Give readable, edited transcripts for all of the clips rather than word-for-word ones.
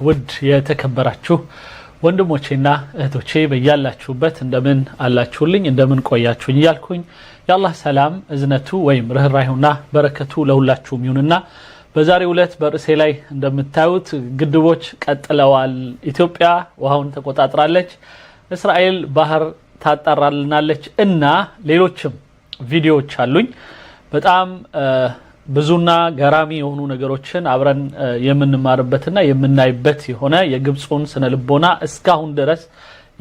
ውድ የተከበራችሁ ወንድሞቼና እህቶቼ በያላችሁበት እንደምን አላችሁልኝ እንደምን ቆያችሁኝ ያልኩኝ ያላህ ሰላም እዝነቱ ወይም ረህራዩና በረከቱ ለሁላችሁም ይሁንና በዛሬው ዕለት በርዕሴ ላይ እንደምታዩት ግድቦች ቀጥለዋል ኢትዮጵያ ውሃውን ተቆጣጥራለች እስራኤል ባህር ታጣራልናለች እና ሌሎችም ቪዲዮዎች አሉኝ በጣም ብዙና ገራሚ የሆኑ ነገሮችን አብረን የምንማርበትና የምናይበት የሆነ የግብጽን ስነልቦና እስካሁን ድረስ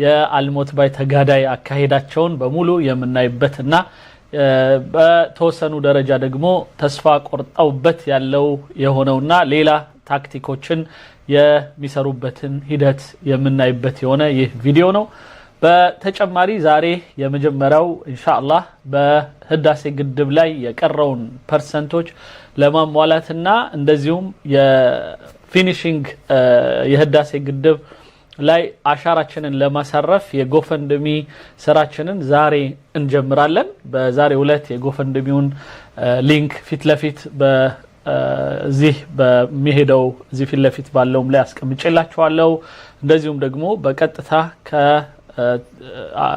የአልሞት ባይ ተጋዳይ አካሄዳቸውን በሙሉ የምናይበትና በተወሰኑ ደረጃ ደግሞ ተስፋ ቆርጠውበት ያለው የሆነውና ሌላ ታክቲኮችን የሚሰሩበትን ሂደት የምናይበት የሆነ ይህ ቪዲዮ ነው በተጨማሪ ዛሬ የመጀመሪያው ኢንሻአላህ በህዳሴ ግድብ ላይ የቀረውን ፐርሰንቶች ለማሟላትና እንደዚሁም የፊኒሺንግ የህዳሴ ግድብ ላይ አሻራችንን ለማሳረፍ የጎፈንድሚ ስራችንን ዛሬ እንጀምራለን በዛሬው ዕለት የጎፈንድሚውን ሊንክ ፊት ለፊት በዚህ በሚሄደው እዚህ ፊት ለፊት ባለውም ላይ አስቀምጬላችኋለሁ እንደዚሁም ደግሞ በቀጥታ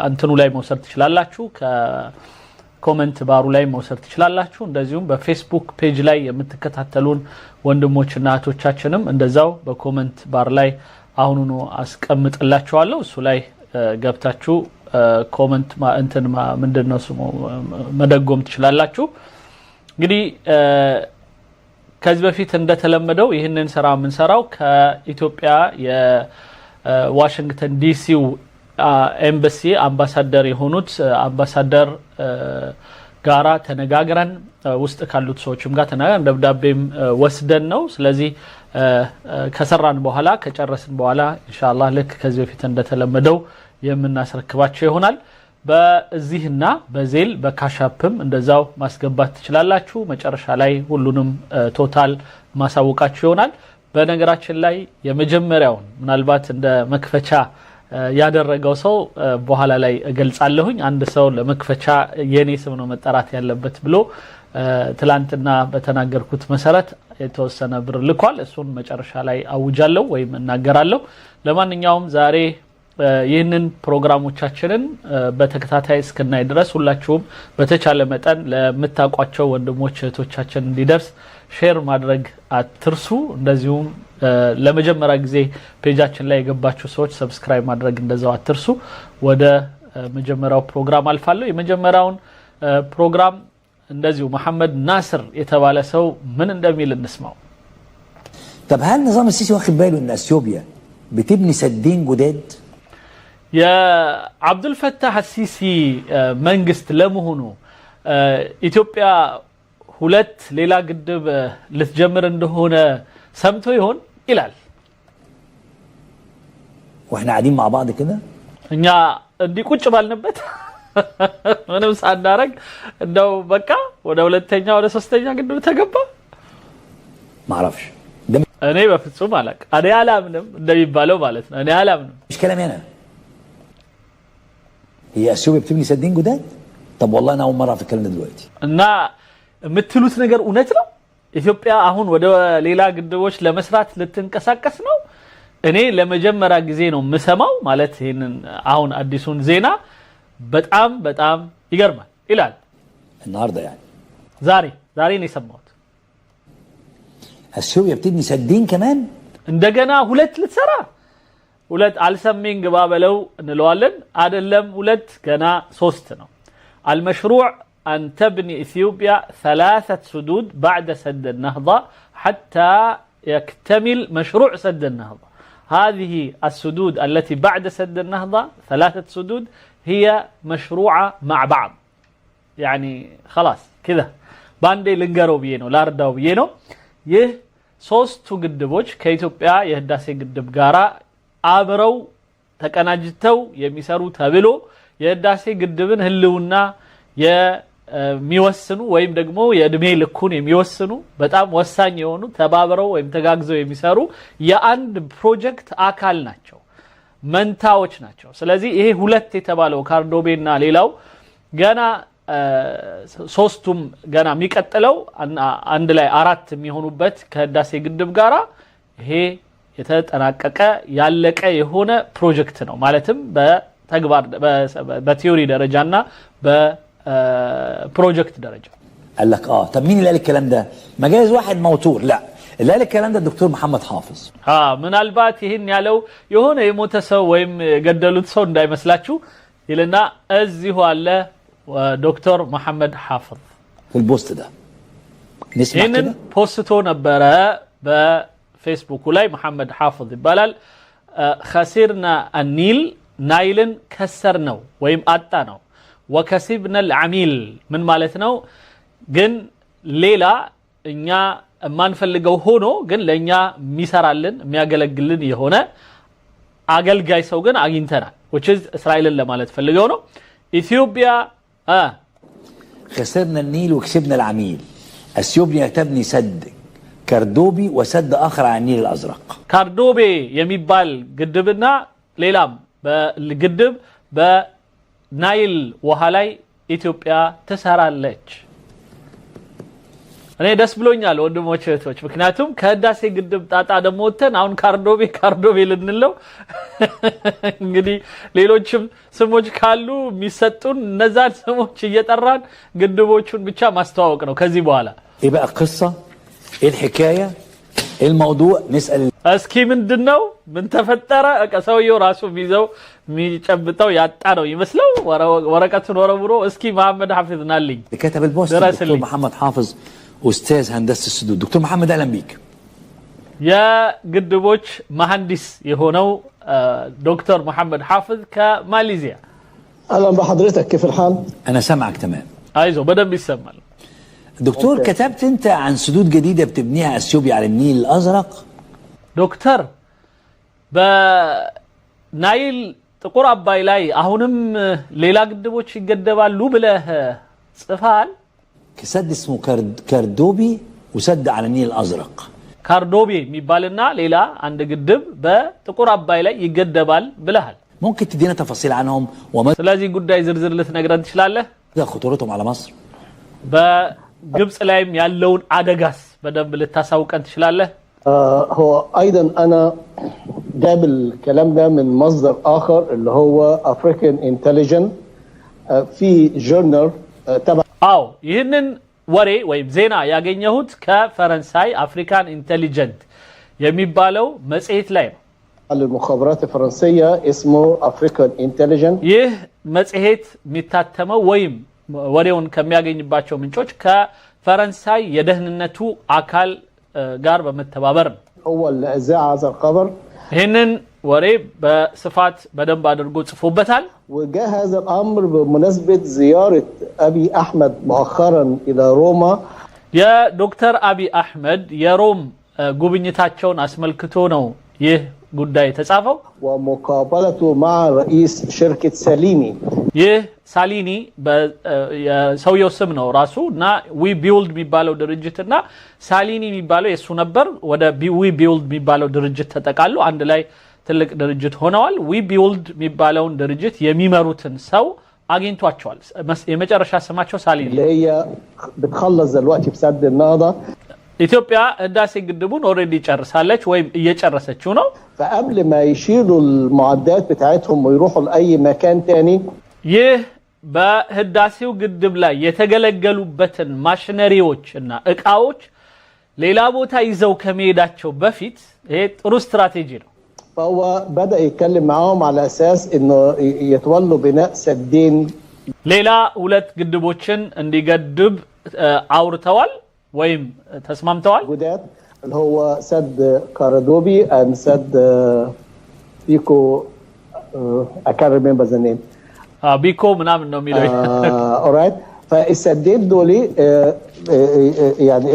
አንተኑ ላይ መውሰድ ትችላላችሁ ከኮሜንት ባሩ ላይ መውሰድ ትችላላችሁ እንደዚሁም በፌስቡክ ፔጅ ላይ የምትከታተሉን ወንድሞችና እህቶቻችንም እንደዛው በኮሜንት ባር ላይ አሁኑኑ አስቀምጥላችኋለሁ እሱ ላይ ገብታችሁ ኮሜንት እንትን ምንድነው ስሙ መደጎም ትችላላችሁ እንግዲህ ከዚህ በፊት እንደተለመደው ይህንን ስራ የምንሰራው ከኢትዮጵያ የዋሽንግተን ዲሲው ኤምባሲ አምባሳደር የሆኑት አምባሳደር ጋራ ተነጋግረን ውስጥ ካሉት ሰዎችም ጋር ተነጋግረን ደብዳቤም ወስደን ነው ስለዚህ ከሰራን በኋላ ከጨረስን በኋላ ኢንሻአላህ ለክ ከዚህ በፊት እንደተለመደው የምናስረክባቸው ይሆናል በዚህና በዜል በካሻፕም እንደዛው ማስገባት ትችላላችሁ መጨረሻ ላይ ሁሉንም ቶታል ማሳወቃችሁ ይሆናል በነገራችን ላይ የመጀመሪያውን ምናልባት እንደ መክፈቻ ያደረገው ሰው በኋላ ላይ እገልጻለሁኝ አንድ ሰው ለመክፈቻ የኔ ስም ነው መጠራት ያለበት ብሎ ትላንትና በተናገርኩት መሰረት የተወሰነ ብር ልኳል እሱን መጨረሻ ላይ አውጃለሁ ወይም እናገራለሁ ለማንኛውም ዛሬ ይህንን ፕሮግራሞቻችንን በተከታታይ እስከናይ ድረስ ሁላችሁም በተቻለ መጠን ለምታቋቸው ወንድሞች እህቶቻችን እንዲደርስ ሼር ማድረግ አትርሱ እንደዚሁም ለመጀመሪያ ጊዜ ፔጃችን ላይ የገባችሁ ሰዎች ሰብስክራይብ ማድረግ እንደዛው አትርሱ ወደ መጀመሪያው ፕሮግራም አልፋለሁ የመጀመሪያውን ፕሮግራም እንደዚሁ መሐመድ ናስር የተባለ ሰው ምን እንደሚል እንስማው طب هل نظام السيسي واخد باله ان اثيوبيا بتبني سدين جداد يا عبد الفتاح السيسي መንግስት ለመሆኑ ኢትዮጵያ ሁለት ሌላ ግድብ ልትጀምር እንደሆነ ሰምቶ ይሆን ይላል واحنا قاعدين مع بعض كده እኛ እንዲህ ቁጭ ባልንበት ምንም ሳናረግ እንደው በቃ ወደ ሁለተኛ ወደ ሶስተኛ ግድብ ተገባ ማራፍሽ እኔ በፍጹም አላቅ እኔ አላምንም እንደሚባለው ማለት ነው እኔ አላምንም مش كلامي انا هي اثيوبيا بتبني سدين جداد طب والله انا اول مره في الكلام ده دلوقتي እና የምትሉት ነገር እውነት ነው ኢትዮጵያ አሁን ወደ ሌላ ግድቦች ለመስራት ልትንቀሳቀስ ነው እኔ ለመጀመሪያ ጊዜ ነው መሰማው ማለት ይሄንን አሁን አዲሱን ዜና በጣም በጣም ይገርማል ይላል النهارده يعني ዛሬ ነው የሰማሁት اثيوبيا بتبني سدين كمان እንደገና ሁለት ልትሰራ ሁለት አልሰሚንግ ባበለው እንለዋለን አይደለም ሁለት ገና ሶስት ነው المشروع أن تبني إثيوبيا 3 سدود بعد سد النهضة حتى يكتمل مشروع سد النهضة هذه السدود التي بعد سد النهضة 3 سدود هي مشروعة مع بعض يعني خلاص كذا باندي لنقرو بينو لاردو بينو يه ሶስቱ ግድቦች ከኢትዮጵያ የህዳሴ ግድብ ጋራ አብረው ተቀናጅተው የሚሰሩ ተብሎ የህዳሴ ግድብን ህልውና የሚወስኑ ወይም ደግሞ የእድሜ ልኩን የሚወስኑ በጣም ወሳኝ የሆኑ ተባብረው ወይም ተጋግዘው የሚሰሩ የአንድ ፕሮጀክት አካል ናቸው መንታዎች ናቸው ስለዚህ ይሄ ሁለት የተባለው ካርዶቤና ሌላው ገና ሶስቱም ገና የሚቀጥለው አንድ ላይ አራት የሚሆኑበት ከህዳሴ ግድብ ጋራ ይሄ የተጠናቀቀ ያለቀ የሆነ ፕሮጀክት ነው ማለትም በተግባር በቲዮሪ ደረጃና በፕሮጀክት ደረጃ قال لك طب مين اللي قال الكلام ده ما جايز واحد موتور لا اللي قال الكلام ده الدكتور محمد حافظ ምናልባት ይሄን ያለው የሆነ የሞተ ሰው ወይም ገደሉት ሰው እንዳይመስላችሁ ይልና እዚሁ አለ ዶክተር መሐመድ ሐافظ في البوست ده نسمع ይሄንን كده ፖስቶ ነበረ በፌስቡክ ላይ መሐመድ ሐافظ ይባላል خسرنا النيل ናይልን ከሰር ነው ወይም አጣ ነው وكسبنا العميل ምን ማለት ነው ግን ሌላ እኛ ማንፈልገው ሆኖ ግን ለኛ ሚሰራልን የሚያገለግልን የሆነ አገልጋይ ሰው ግን አግኝተናል which is እስራኤልን ለማለት ፈልገው ነው ኢትዮጵያ خسرنا النيل وكسبنا العميل اثيوبيا تبني سد كردوبي وسد اخر على النيل الازرق ካርዶቤ የሚባል ግድብና ሌላም በግድብ በናይል ውሃ ላይ ኢትዮጵያ ተሰራለች እኔ ደስ ብሎኛል ወንድሞች እህቶች ምክንያቱም ከህዳሴ ግድብ ጣጣ ደሞ ወተን አሁን ካርዶቤ ልንለው እንግዲህ ሌሎችም ስሞች ካሉ የሚሰጡን እነዛን ስሞች እየጠራን ግድቦቹን ብቻ ማስተዋወቅ ነው ከዚህ በኋላ ايه بقى القصه ايه الحكايه ايه الموضوع نسال እስኪ ምንድነው ምን ተፈጠረ ሰውየው ራሱ ቢዘው የሚጨብጠው ያጣ ነው ይመስለው ወረቀቱን ወረብሮ እስኪ መሐመድ ሐافظ ናልኝ كتب البوست دكتور محمد حافظ استاذ هندسه السدود دكتور محمد اهلا بيك يا ግድቦች መሐንዲስ የሆነው دكتور محمد حافظ كماليزيا اهلا بحضرتك كيف الحال انا سامعك تمام ايزو بدل يسمع دكتور كتبت انت عن سدود جديده بتبنيها اثيوبيا على النيل الازرق دكتور በናይል ጥቁር አባይ ላይ አሁንም ሌላ ግድቦች ይገደባሉ ብለህ ጽፋል سد اسمه كردوبي وسد على النيل الازرق ካርዶቤ የሚባልና ሌላ አንድ ግድብ በጥቁር አባይ ላይ ይገደባል ብለሃል ممكن تدينا تفاصيل عنهم وما ስለዚህ ጉዳይ ዝርዝር ልትነግረን ትችላለህ خطورتهم على مصر በግብጽ ላይም ያለውን አደጋስ በደንብ ልታሳውቀን ትችላለህ هو ايضا انا جاب الكلام ده من مصدر اخر اللي هو African Intelligence في جورنال تبع አው ይህንን ወሬ ወይም ዜና ያገኘሁት ከፈረንሳይ አፍሪካን ኢንተሊጀንት የሚባለው መጽሔት ላይ ነው المخابرات الفرنسيه اسمه African Intelligence ይህ መጽሔት የሚታተመው ወይም ወሬውን ከሚያገኝባቸው ምንጮች ከፈረንሳይ የደህንነቱ አካል ጋር በመተባበር ነው هو اللي اذاع هذا الخبر ይህንን ወሬ በስፋት በደንብ አድርጎ ጽፎበታል وجاء هذا الامر بمناسبه زياره ابي احمد مؤخرا الى روما يا دكتور ابي احمد የሮም ጉብኝታቸውን አስመልክቶ ነው ይህ ጉዳይ ተጻፈው ومقابلته مع رئيس شركه ساليني ይህ ሳሊኒ በሰውየው ስም ነው ራሱና ዊ ቢልድ የሚባለው ድርጅትና ሳሊኒ የሚባለው የሱ ነበር ወደ ዊ ቢልድ የሚባለው ድርጅት ተጠቃሉ አንድ ላይ ትልቅ ድርጅት ሆነዋል ዊ ቢልድ የሚባለውን ድርጅት የሚመሩትን ሰው አግኝቷቸዋል የመጨረሻ ስማቸው ሳሊኒ هي بتخلص دلوقتي بسد النهضه ኢትዮጵያ ህዳሴ ግድቡን ኦሬዲ ጨርሳለች ወይም እየጨረሰችው ነው فقبل ما يشيلوا المعدات بتاعتهم ويروحوا لاي مكان تاني ይህ በህዳሴው ግድብ ላይ የተገለገሉበትን ማሽነሪዎች እና እቃዎች ሌላ ቦታ ይዘው ከመሄዳቸው በፊት ይሄ ጥሩ ስትራቴጂ ነው فهو بدا يتكلم معاهم على اساس انه يتولوا بناء سدين ሌላ ሁለት ግድቦችን እንዲገድብ አውርተዋል ወይም ተስማምተዋል جداد اللي هو سد كاردوبي and سد بيكو I can't remember the name ቢኮ ምናምን ነው የሚለው alright فالسدين دول يعني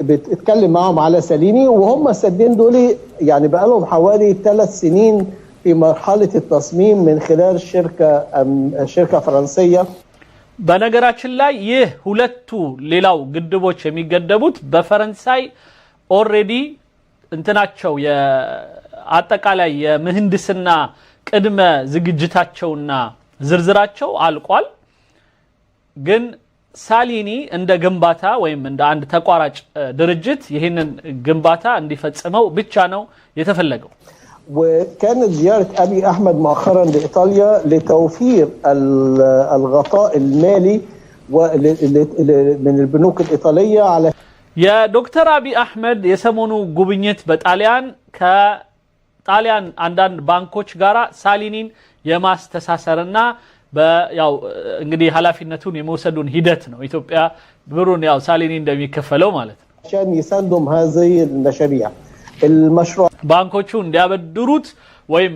بيتكلم معهم على ساليني وهم السدين دول يعني بقى لهم حوالي 3 سنين في مرحله التصميم من خلال شركه فرنسيه በነገራችን ላይ ይህ ሁለቱ ሌላው ግድቦች የሚገደቡት በፈረንሳይ ኦሬዲ እንትናቸው የአጠቃላይ የምህንድስና ቅድመ ዝግጅታቸውና ዝርዝራቸው አልቋል ግን ሳሊኒ እንደ ግንባታ ወይም እንደ አንድ ተቋራጭ ድርጅት ይሄንን ግንባታ እንዲፈጽመው ብቻ ነው የተፈለገው وكانت زيارة أبي أحمد مؤخرا لإيطاليا لتوفير الغطاء المالي من البنوك الإيطالية على يا دكتور أبي أحمد يسمونه قبنيت بطاليان كطاليان عندن بانكوش غارا سالينين يماس تساسرنا ያው እንግዲህ ኃላፊነቱን የመውሰዱን ሂደት ነው ኢትዮጵያ ብሩን ያው ሳሊኒ እንደሚከፈለው ማለት ነው عشان يساندهم هذه المشاريع المشروع ባንኮቹ እንዲያበድሩት ወይም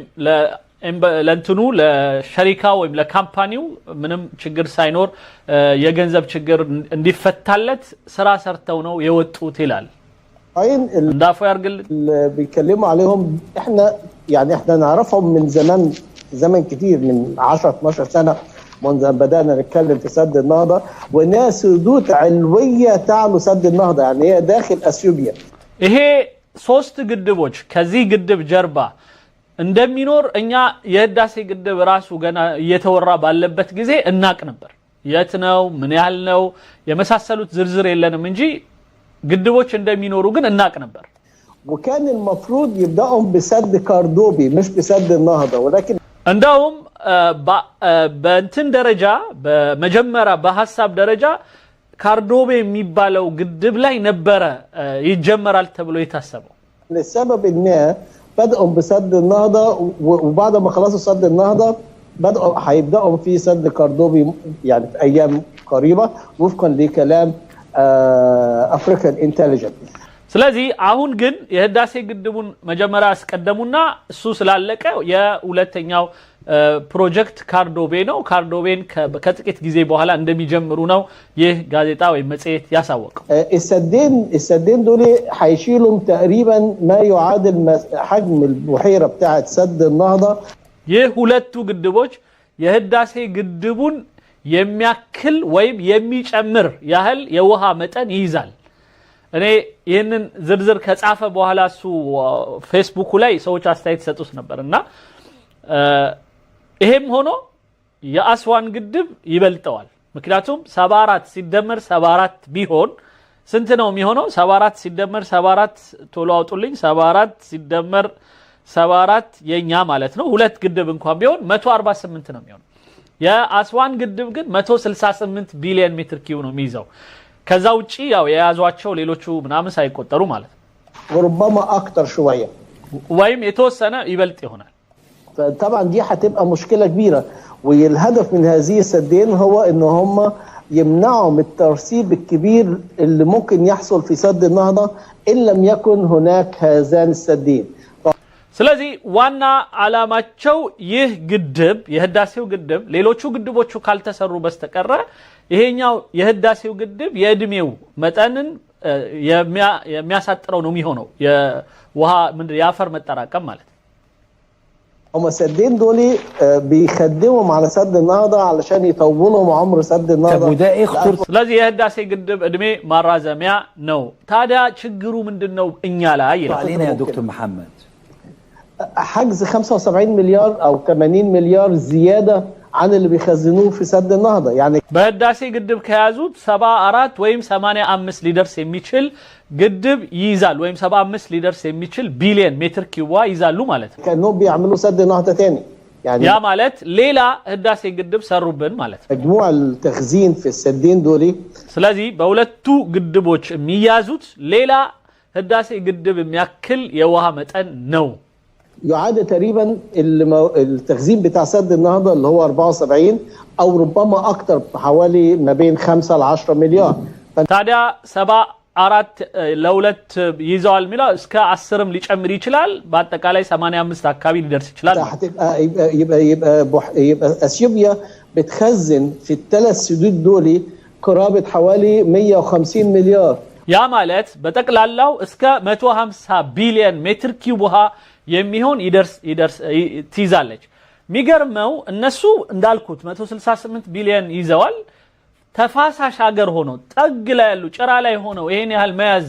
ለእንትኑ ለሸሪካ ወይም ለካምፓኒው ምንም ችግር ሳይኖር የገንዘብ ችግር እንዲፈታለት ስራ ሰርተው ነው የወጡት ይላል እንዳፉ ያርግል بيتكلموا عليهم احنا نعرفهم من زمن كتير من 10-12 سنة منذ أن بدأنا نتكلم في سد النهضة وناس سدود علوية تعلو سد النهضة يعني هي داخل أثيوبيا ይሄ ሶስት ግድቦች ከዚህ ግድብ ጀርባ እንደሚኖር እኛ የህዳሴ ግድብ ራሱ ገና እየተወራ ባለበት ጊዜ እናቅ ነበር የት ነው ምን ያህል ነው የመሳሰሉት ዝርዝር የለንም እንጂ ግድቦች እንደሚኖሩ ግን እናቅ ነበር وكان المفروض يبدأهم بسد كاردوبي مش بسد النهضة ولكن እንደውም በእንትን ደረጃ በመጀመሪያ በሐሳብ ደረጃ ካርዶቤ የሚባለው ግድብ ላይ ነበረ ይጀመራል ተብሎ የታሰበው لسبب ما بدأوا بسد النهضة وبعد ما خلصوا سد النهضة هيبدأوا في سد كاردوبي يعني في أيام قريبة وفقا لكلام African Intelligence ስለዚህ አሁን ግን የህዳሴ ግድቡን መጀመሪያ አስቀደሙና እሱ ስላለቀ የሁለተኛው ፕሮጀክት ካርዶቤ ነው ካርዶቤን ከጥቂት ጊዜ በኋላ እንደሚጀምሩ ነው ይህ ጋዜጣ ወይ መጽሔት ያሳወቀው السدين دول هيشيلوا تقريبا ما يعادل حجم البحيره بتاعه سد النهضه የሁለቱ ግድቦች የህዳሴ ግድቡን የሚያክል ወይም የሚጨምር ያህል የውሃ መጠን ይይዛል እኔ ይሄንን ዝርዝር ከጻፈ በኋላ እሱ ፌስቡክ ላይ ሰዎች አስተያየት ሰጡት ነበርና ይሄም ሆኖ የአስዋን ግድብ ይበልጠዋል ምክንያቱም 74 ሲደመር 74 ቢሆን ስንት ነው የሚሆነው 74 ሲደመር 74 ቶሎ አውጡልኝ 74 ሲደመር 74 የኛ ማለት ነው ሁለት ግድብ እንኳን ቢሆን 148 ነው የሚሆነው የአስዋን ግድብ ግን 168 ቢሊዮን ሜትር ኪዩብ ነው የሚይዘው ከዛ ውጪ ያው የያዟቸው ሌሎቹ ምናምን ሳይቆጠሩ ማለት ነው وربما اكتر شويه ወይም የተወሰነ ይበልጥ ይሆናል طبعا دي هتبقى مشكله كبيره والهدف من هذه السدين هو ان هم يمنعوا من الترسيب الكبير اللي ممكن يحصل في سد النهضه ان لم يكن هناك هذان السدين ስለዚህ ዋና አላማቸው ይህ ግድብ የህዳሴው ግድብ ሌሎቹ ግድቦቹ ካልተሰሩ በስተቀር ይሄኛው የህዳሴው ግድብ የእድሜው መጠንን የሚያሳጥረው ነው የሚሆነው የውሃ ምንድነው ያፈር መጠራቀም ማለት هم السدين دول بيخدموا على سد النهضه علشان يطولوا عمر سد النهضه وده يخطر ስለዚህ የህዳሴ ግድብ እድሜ ማራዘሚያ ነው ታዲያ ችግሩ ምንድነው እኛ ላይ علينا يا دكتور محمد حجز 75 مليار او 80 مليار زياده عن اللي بيخزنوه في سد النهضه يعني በህዳሴ ግድብ ከያዙት 74 ወይም 85 ሊደርስ የሚችል ግድብ ይይዛል ወይም 75 ሊደርስ የሚችል ቢሊዮን ሜትር ኪዩብ ይይዛሉ ማለት ነው كانوا بيعملوا سد النهضه ثاني يعني ያ ማለት ሌላ ህዳሴ ግድብ ሰሩብን ማለት ነው مجموع التخزين في السدين دول ስለዚህ በሁለቱ ግድቦች የሚያዙት ሌላ ህዳሴ ግድብ የሚያክል የውሃ መጠን ነው يعاد تقريبا التخزين بتاع سد النهضه اللي هو 74 او ربما اكثر حوالي ما بين 5 ل 10 مليار ታዲያ 74 ለሁለት ይዘዋል ሚላ እስከ 10ም ሊጨምር ይችላል በአጠቃላይ 85 አካባቢ ሊደርስ ይችላል يبقى اثيوبيا بتخزن في الثلاث سدود دول قرابه حوالي 150 مليار ያ ማለት በጠቅላላው እስከ 150 ቢሊዮን ሜትር ኪዩብ ውሃ የሚሆን ይደርስ ትይዛለች ሚገርመው እነሱ እንዳልኩት 168 ቢሊዮን ይዘዋል ተፋሳሽ ሀገር ሆኖ ጠግ ላይ ያሉ ጭራ ላይ ሆኖ ይሄን ያህል መያዝ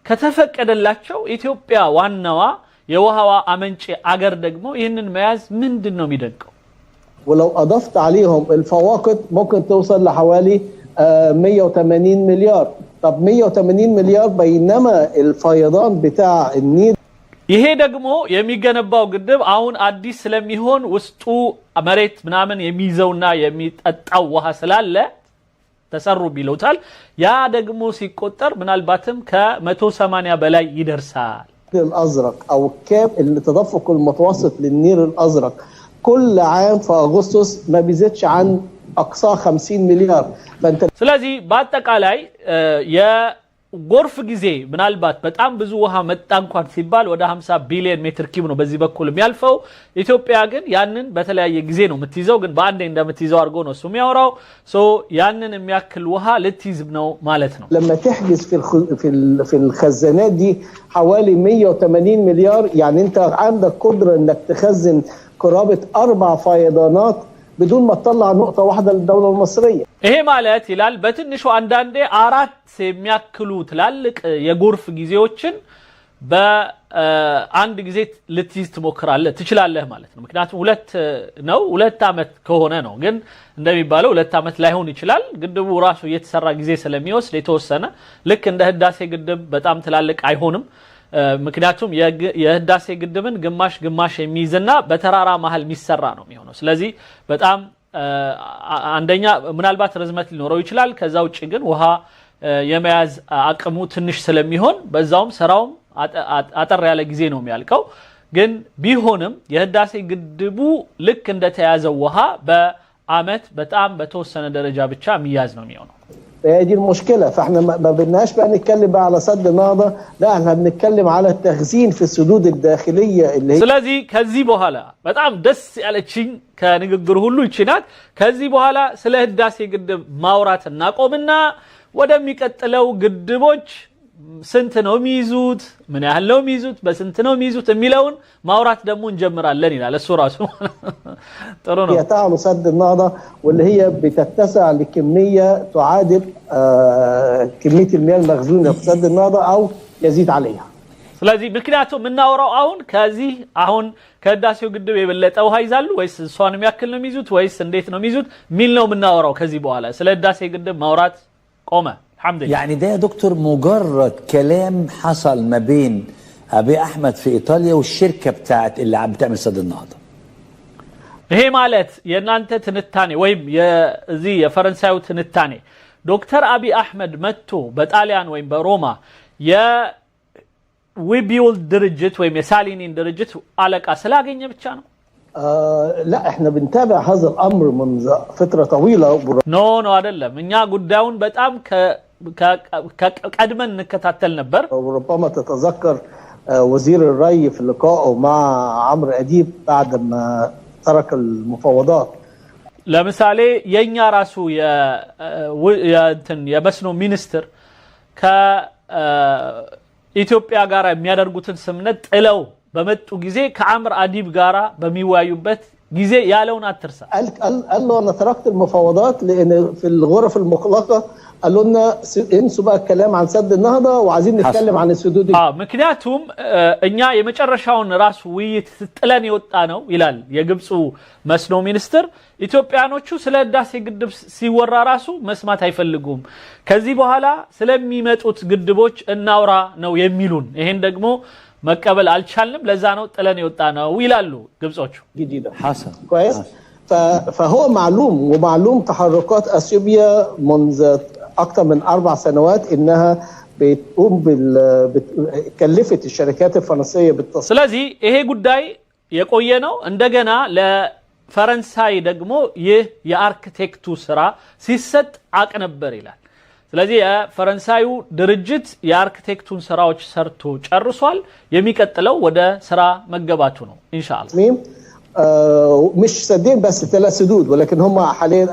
ከተፈቀደላቸው ኢትዮጵያ ዋናዋ የውሃዋ አመንጪ አገር ደግሞ ይሄንን መያዝ ምንድነው የሚደንቀው ولو اضفت عليهم الفواقد ممكن توصل لحوالي 180 مليار. طب 180 مليار بينما الفيضان بتاع النيل ይሄ ደግሞ የሚገነባው ግድብ አሁን አዲስ ስለሚሆን ውስጡ መሬት ምናምን የሚይዘውና የሚጠጣው ውሃ ስላለ ተሰሩ ቢሉታል ያ ደግሞ ሲቆጠር ምናልባትም ከ180 በላይ ይደርሳል الازرق او الكاب التدفق المتوسط للنيل الازرق كل عام في اغسطس ما بيزيدش عن اقصى 50 مليار فانت ስለዚህ በአጠቃላይ የጎርፍ ጊዜ ምናልባት በጣም ብዙ ውሃ መጣ እንኳን ሲባል ወደ 50 ቢሊዮን ሜትር ኪዩብ ነው በዚህ በኩል የሚያልፈው ኢትዮጵያ ግን ያንን በተለያየ ጊዜ ነው የምትይዘው ግን በአንዴ እንደምትይዘው አድርጎ ነው እሱ የሚያወራው ያንን የሚያክል ውሃ ልትይዝ ነው ማለት ነው لما تحجز في الخزانات دي حوالي 180 مليار يعني انت عندك قدره انك تخزن قرابه 4 فيضانات بدون ما تطلع نقطه واحده للدوله المصريه ይሄ ማለት ይላል በትንሹ አንዳንዴ አራት የሚያክሉ ትላልቅ የጎርፍ ጊዜዎችን በአንድ ጊዜ ልትይዝ ትችላለህ ማለት ነው ምክንያቱም ሁለት አመት ከሆነ ነው ግን እንደሚባለው 2 አመት ላይሆን ይችላል ግድቡ ራሱ እየተሰራ ጊዜ ስለሚወስድ የተወሰነ ልክ እንደ ህዳሴ ግድብ በጣም ትላልቅ አይሆንም ምክንያቱም የህዳሴ ግድብን ግማሽ የሚይዝና በተራራ መሃል የሚሰራ ነው የሚሆነው ስለዚህ በጣም አንደኛ ምናልባት ርዝመት ሊኖረው ይችላል ከዛ ውጪ ግን ውሃ የመያዝ አቅሙ ትንሽ ስለሚሆን በዛውም ስራውም አጠር ያለ ጊዜ ነው የሚያልቀው ግን ቢሆንም የህዳሴ ግድቡ ልክ እንደተያዘው ውሃ በአመት በጣም በተወሰነ ደረጃ ብቻ የሚያዝ ነው የሚሆነው هي دي المشكله فاحنا ما بدناش بقى نتكلم بقى على سد النهضه لا احنا بنتكلم على التخزين في السدود الداخليه اللي هي ስለዚህ ከዚህ በኋላ በጣም ደስ ያለችኝ ከንግግሩ ሁሉ ይችላል ከዚህ በኋላ ስለ ህዳሴ ግድብ ማውራት እናቆምና ወደሚቀጥለው ግድቦች ስንት ነው የሚይዙት ምን ያህል ነው የሚይዙት በስንት ነው የሚይዙት የሚለውን ማውራት ደግሞ እንጀምራለን ይላል እሱ ራሱ ጥሩ ነው يتعلو سد النهضه واللي هي بتتسع لكميه تعادل كميه المياه المخزونه في سد النهضه او يزيد عليها ስለዚህ ምክንያቱም እናወራው አሁን ከህዳሴው ግድብ የበለጠ ውሃ ይዛሉ ወይስ እሷን የሚያክል ነው የሚይዙት ወይስ እንዴት ነው የሚይዙት ሚል ነው እናወራው ከዚህ በኋላ ስለ ህዳሴ ግድብ ማውራት ቆመ الحمد لله يعني ده يا دكتور مجرد كلام حصل ما بين أبي أحمد في إيطاليا والشركة بتاعت اللي عم بتعمل سد النهضة ይሄ ማለት የናንተ ትንታኔ ወይም የዚህ የፈረንሳዩ ትንታኔ ዶክተር አቢ አህመድ መጥቶ በጣሊያን ወይም በሮማ የዊቢውል ድርጅት ወይም የሳሊኒን ድርጅት አለቃ ስላገኘ ብቻ ነው لا احنا بنتابع هذا الامر منذ فتره طويله ኖ አይደለም እኛ ጉዳዩን በጣም ቀድመን እንከታተል ነበር وربما تتذكر وزير الري في لقائه مع عمرو اديب بعد ما ترك المفاوضات ለምሳሌ የኛ ራሱ የመስኖ ሚኒስትር ከኢትዮጵያ ጋር የሚያደርጉትን ስምነት ጥለው በመጡ ጊዜ ከአምር አዲብ ጋራ በሚዋዩበት ጊዜ ያለውን አትርሳ قال له انا تركت المفاوضات لان في الغرف المغلقه قالوا لنا انسوا بقى الكلام عن سد النهضه وعايزين نتكلم عن السدود ምክንያቱም እኛ የመጨረሻውን ራሱ ውይይት ጥለን የወጣ ነው ይላል የግብፁ መስኖ ሚኒስትር ኢትዮጵያኖቹ ስለ ህዳሴ ግድብ ሲወራ ራሱ መስማት አይፈልጉም ከዚህ በኋላ ስለሚመጡት ግድቦች እናውራ ነው የሚሉን ይሄን ደግሞ መቀበል አልቻልንም ለዛ ነው ጥለን የወጣ ነው ይላሉ ግብጾቹ جديده حسن كويس فهو معلوم تحركات اثيوبيا منذ اكثر من 4 سنوات انها بتقوم كلفت الشركات الفرنسيه بالتصنيع ስለዚህ ይሄ ጉዳይ የቆየ ነው እንደገና ለፈረንሳይ ደግሞ ይህ የአርኪቴክቱ ስራ ሲሰጥ አቅ ነበር ይላል ስለዚህ የፈረንሳዩ ድርጅት የአርኪቴክቱን ስራዎች ሰርቶ ጨርሷል የሚቀጥለው ወደ ስራ መገባቱ ነው ኢንሻአላህ مش سدين بس 3 سدود ولكن هم حاليا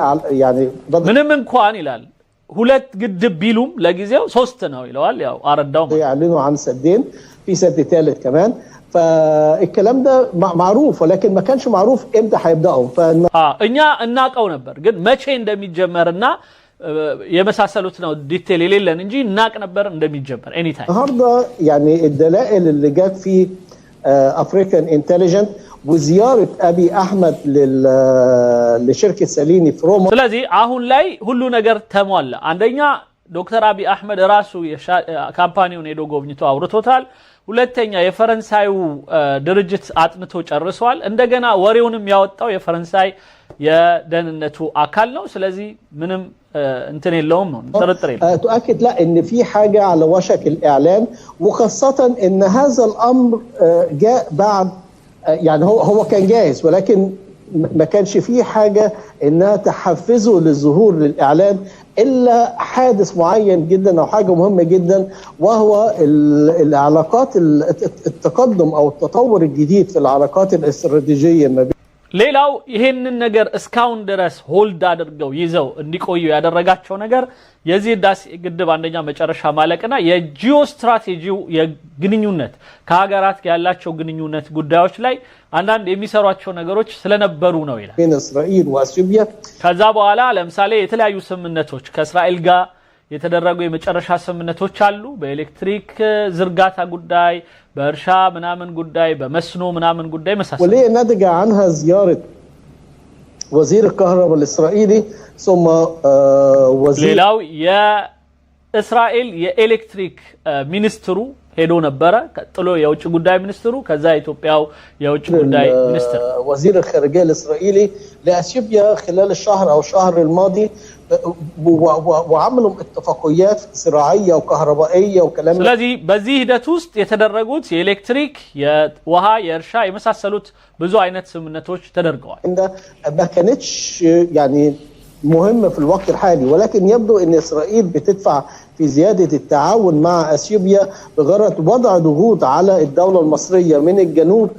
يعني ምንም እንኳን ይላል ሁለት ግድብ ቢሉም ለጊዜው 3 ነው ይላል ያው አረዳው يعلنوا عن سدين في سد ثالث كمان فالكلام ده معروف ولكن ما كانش معروف امتى هيبداوا እኛ እናቀው ነበር ግን መቼ እንደሚጀመርና የመሳሰሉት ነው ዲቴል የሌለን እንጂ እናቅ ነበር እንደሚጀመር اني تايم النهارده يعني الدلائل اللي جت في افريكان انتليجنت وزياره ابي احمد لشركه ساليني في روما. ስለዚህ አሁን ላይ ሁሉ ነገር ተሟላ። አንደኛ ዶክተር አቢ አህመድ ራሱ ካምፓኒውን ሄዶ ጎብኝቶ አውርቶታል። ሁለተኛ የፈረንሳዩ ድርጅት አጥንቶ ጨርሷል። እንደገና ወሬውንም ያወጣው የፈረንሳይ የደህንነቱ አካል ነው። ስለዚህ ምንም انتن اللهم طرطرين تؤكد لا ان في حاجه على وشك الاعلان وخاصه ان هذا الامر جاء بعد يعني هو كان جاهز ولكن ما كانش فيه حاجه انها تحفزه للظهور للاعلان الا حادث معين جدا او حاجه مهمه جدا وهو العلاقات التقدم او التطور الجديد في العلاقات الاستراتيجيه ما ሌላው ይሄንን ነገር እስካሁን ድረስ ሆልድ አድርገው ይዘው እንዲቆዩ ያደረጋቸው ነገር የዚህ ህዳሴ ግድብ አንደኛ መጨረሻ ማለቅና የጂኦ ስትራቴጂው የግንኙነት ከሀገራት ያላቸው ግንኙነት ጉዳዮች ላይ አንዳንድ የሚሰሯቸው ነገሮች ስለነበሩ ነው ይላል። እስራኤል ወአስዩቢያ ከዛ በኋላ ለምሳሌ የተለያዩ ስምምነቶች ከእስራኤል ጋር የተደረጉ የመጨረሻ ስምምነቶች አሉ። በኤሌክትሪክ ዝርጋታ ጉዳይ፣ በእርሻ ምናምን ጉዳይ፣ በመስኖ ምናምን ጉዳይ መሳሰሉ። وليه نتج عنها زياره وزير الكهرباء الاسرائيلي ثم وزير ሌላው የእስራኤል የኤሌክትሪክ ሚኒስትሩ ሄዶ ነበረ። ቀጥሎ የውጭ ጉዳይ ሚኒስትሩ፣ ከዛ ኢትዮጵያው የውጭ ጉዳይ ሚኒስትር وزير الخارجيه الاسرائيلي لاثيوبيا خلال الشهر او الشهر الماضي وعملوا اتفاقيات زراعيه وكهربائيه وكلام. ስለዚህ በዚህ ሂደት ውስጥ የተደረጉት የኤሌክትሪክ የውሃ የእርሻ የመሳሰሉት ብዙ አይነት ስምምነቶች ተደርገዋል። ما كانتش يعني مهمه في الوقت الحالي ولكن يبدو ان اسرائيل بتدفع في زياده التعاون مع اثيوبيا بغرض وضع ضغوط على الدوله المصريه من الجنوب.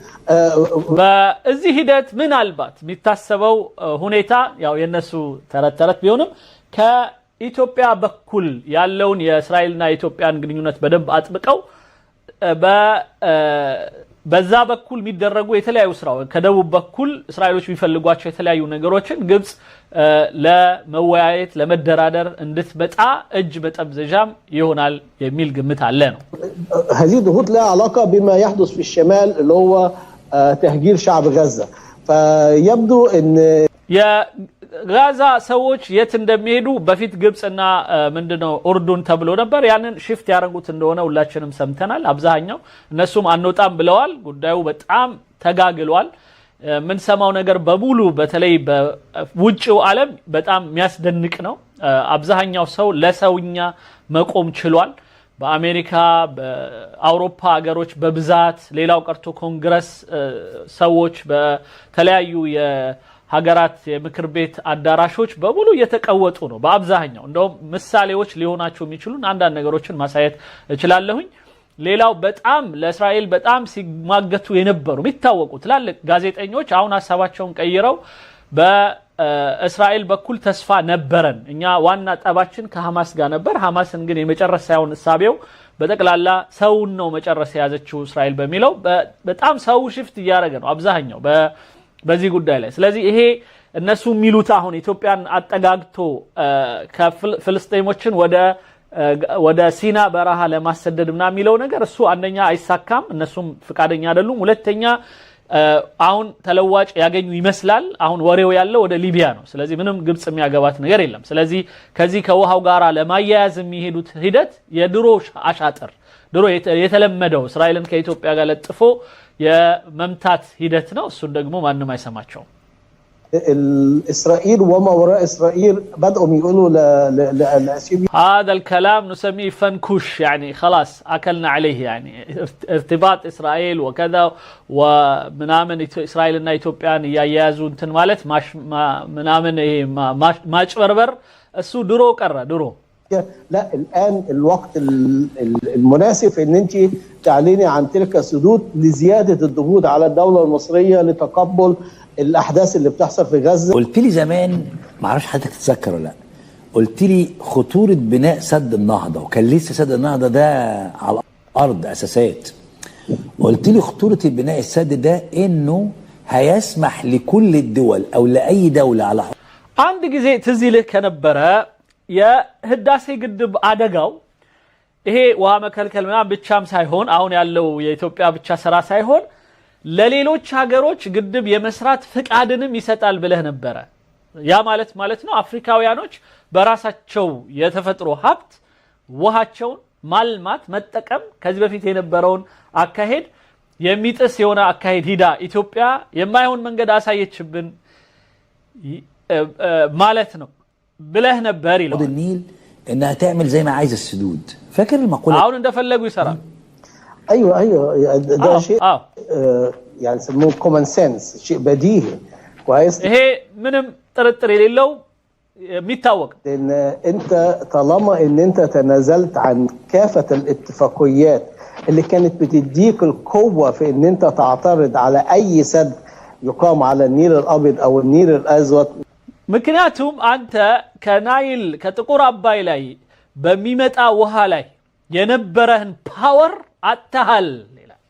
በዚህ ሂደት ምናልባት የሚታሰበው ሁኔታ ያው የነሱ ተረተረት ቢሆንም ከኢትዮጵያ በኩል ያለውን የእስራኤልና የኢትዮጵያን ግንኙነት በደንብ አጥብቀው በዛ በኩል የሚደረጉ የተለያዩ ስራዎች ከደቡብ በኩል እስራኤሎች የሚፈልጓቸው የተለያዩ ነገሮችን ግብጽ ለመወያየት ለመደራደር እንድትመጣ እጅ በጠብዘዣም ይሆናል የሚል ግምት አለ ነው። هذه ضغوط لها علاقه بما يحدث في الشمال اللي هو تهجير شعب غزه فيبدو ان የጋዛ ሰዎች የት እንደሚሄዱ በፊት ግብጽና ምንድነው ኡርዱን ተብሎ ነበር። ያንን ሽፍት ያረጉት እንደሆነ ሁላችንም ሰምተናል። አብዛኛው እነሱም አንወጣም ብለዋል። ጉዳዩ በጣም ተጋግሏል። ምን ሰማው ነገር በሙሉ በተለይ በውጭው ዓለም በጣም የሚያስደንቅ ነው። አብዛኛው ሰው ለሰውኛ መቆም ችሏል። በአሜሪካ በአውሮፓ ሀገሮች በብዛት ሌላው ቀርቶ ኮንግረስ ሰዎች በተለያዩ የሀገራት የምክር ቤት አዳራሾች በሙሉ እየተቀወጡ ነው። በአብዛኛው እንደውም ምሳሌዎች ሊሆናቸው የሚችሉ አንዳንድ ነገሮችን ማሳየት እችላለሁኝ። ሌላው በጣም ለእስራኤል በጣም ሲማገቱ የነበሩ የሚታወቁ ትላልቅ ጋዜጠኞች አሁን ሐሳባቸውን ቀይረው በእስራኤል በኩል ተስፋ ነበረን እኛ ዋና ጠባችን ከሐማስ ጋር ነበር፣ ሐማስን ግን የመጨረሻ ሳይሆን እሳቤው በጠቅላላ ሰውን ነው መጨረሻ ያዘችው እስራኤል በሚለው በጣም ሰው ሽፍት እያደረገ ነው አብዛኛው በዚህ ጉዳይ ላይ። ስለዚህ ይሄ እነሱ የሚሉት አሁን ኢትዮጵያን አጠጋግቶ ከፍልስጤሞችን ወደ ሲና በረሃ ለማሰደድ ምናምን የሚለው ነገር እሱ አንደኛ አይሳካም፣ እነሱም ፍቃደኛ አይደሉም። ሁለተኛ አሁን ተለዋጭ ያገኙ ይመስላል። አሁን ወሬው ያለው ወደ ሊቢያ ነው። ስለዚህ ምንም ግብጽ የሚያገባት ነገር የለም። ስለዚህ ከዚህ ከውሃው ጋራ ለማያያዝ የሚሄዱት ሂደት የድሮ አሻጥር ድሮ የተለመደው እስራኤልን ከኢትዮጵያ ጋር ለጥፎ የመምታት ሂደት ነው። እሱን ደግሞ ማንም አይሰማቸውም። اسرائيل وما وراء اسرائيل بدأوا يقولوا لأثيوبيا هذا الكلام نسميه فنكوش يعني خلاص اكلنا عليه يعني ارتباط اسرائيل وكذا ومنامن اسرائيل እና ኢትዮጵያን ያያያዙ እንትን ማለት ምናምን ይሄ ማጭበርበር እሱ ድሮ ቀረ ድሮ። لا الآن الوقت المناسب ان انت تعلني عن تلك السدود لزيادة الضغوط على الدولة المصرية لتقبل الاحداث اللي بتحصل في غزة. قلت لي زمان ما اعرفش حضرتك تتذكر ولا لا، قلت لي خطورة بناء سد النهضة، وكان لسه سد النهضة ده على الارض اساسات. قلت لي خطورة بناء السد ده انه هيسمح لكل الدول او لاي دولة على አንድ ጊዜ ትዝ ይልህ ከነበረ የህዳሴ ግድብ አደጋው ይሄ ውሃ መከልከል ምናምን ብቻም ሳይሆን አሁን ያለው የኢትዮጵያ ብቻ ስራ ሳይሆን ለሌሎች ሀገሮች ግድብ የመስራት ፍቃድንም ይሰጣል ብለህ ነበር ያ ማለት ነው አፍሪካውያኖች በራሳቸው የተፈጥሮ ሀብት ውሃቸውን ማልማት መጠቀም ከዚህ በፊት የነበረውን አካሄድ የሚጥስ የሆነ አካሄድ ሂዳ ኢትዮጵያ የማይሆን መንገድ አሳየችብን ማለት ነው ብለህ ነበር ይላል النيل انها تعمل زي ما عايز السدود فاكر المقوله አሁን እንደፈለጉ ይሰራል ايوه ده شيء يعني يسموه كومن سنس شيء بديهي كويس ይሄ ምንም ጥርጥር የሌለው የሚታወቅ ان انت طالما ان انت تنازلت عن كافه الاتفاقيات اللي كانت بتديك القوه في ان انت تعترض على اي سد يقام على النيل الابيض او النيل الاسود ምክንያቱም አንተ ከናይል ከጥቁር አባይ ላይ በሚመጣ ውሃ ላይ የነበረህን ፓወር አጥተሃል ይላል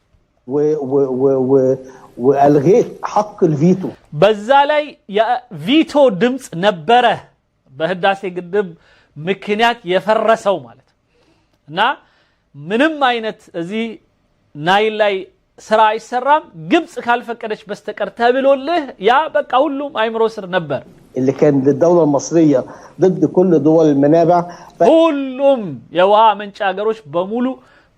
والغيت حق الفيتو በዛ ላይ የቪቶ ድምጽ ነበረ በህዳሴ ግድብ ምክንያት የፈረሰው ማለት እና ምንም አይነት እዚህ ናይል ላይ ስራ አይሰራም ግብጽ ካልፈቀደች በስተቀር ተብሎልህ ያ በቃ ሁሉም አይምሮ ስር ነበር اللي كان للدولة المصرية ضد كل دول المنابع ሁሉም የውሃ መንጫ ሀገሮች በሙሉ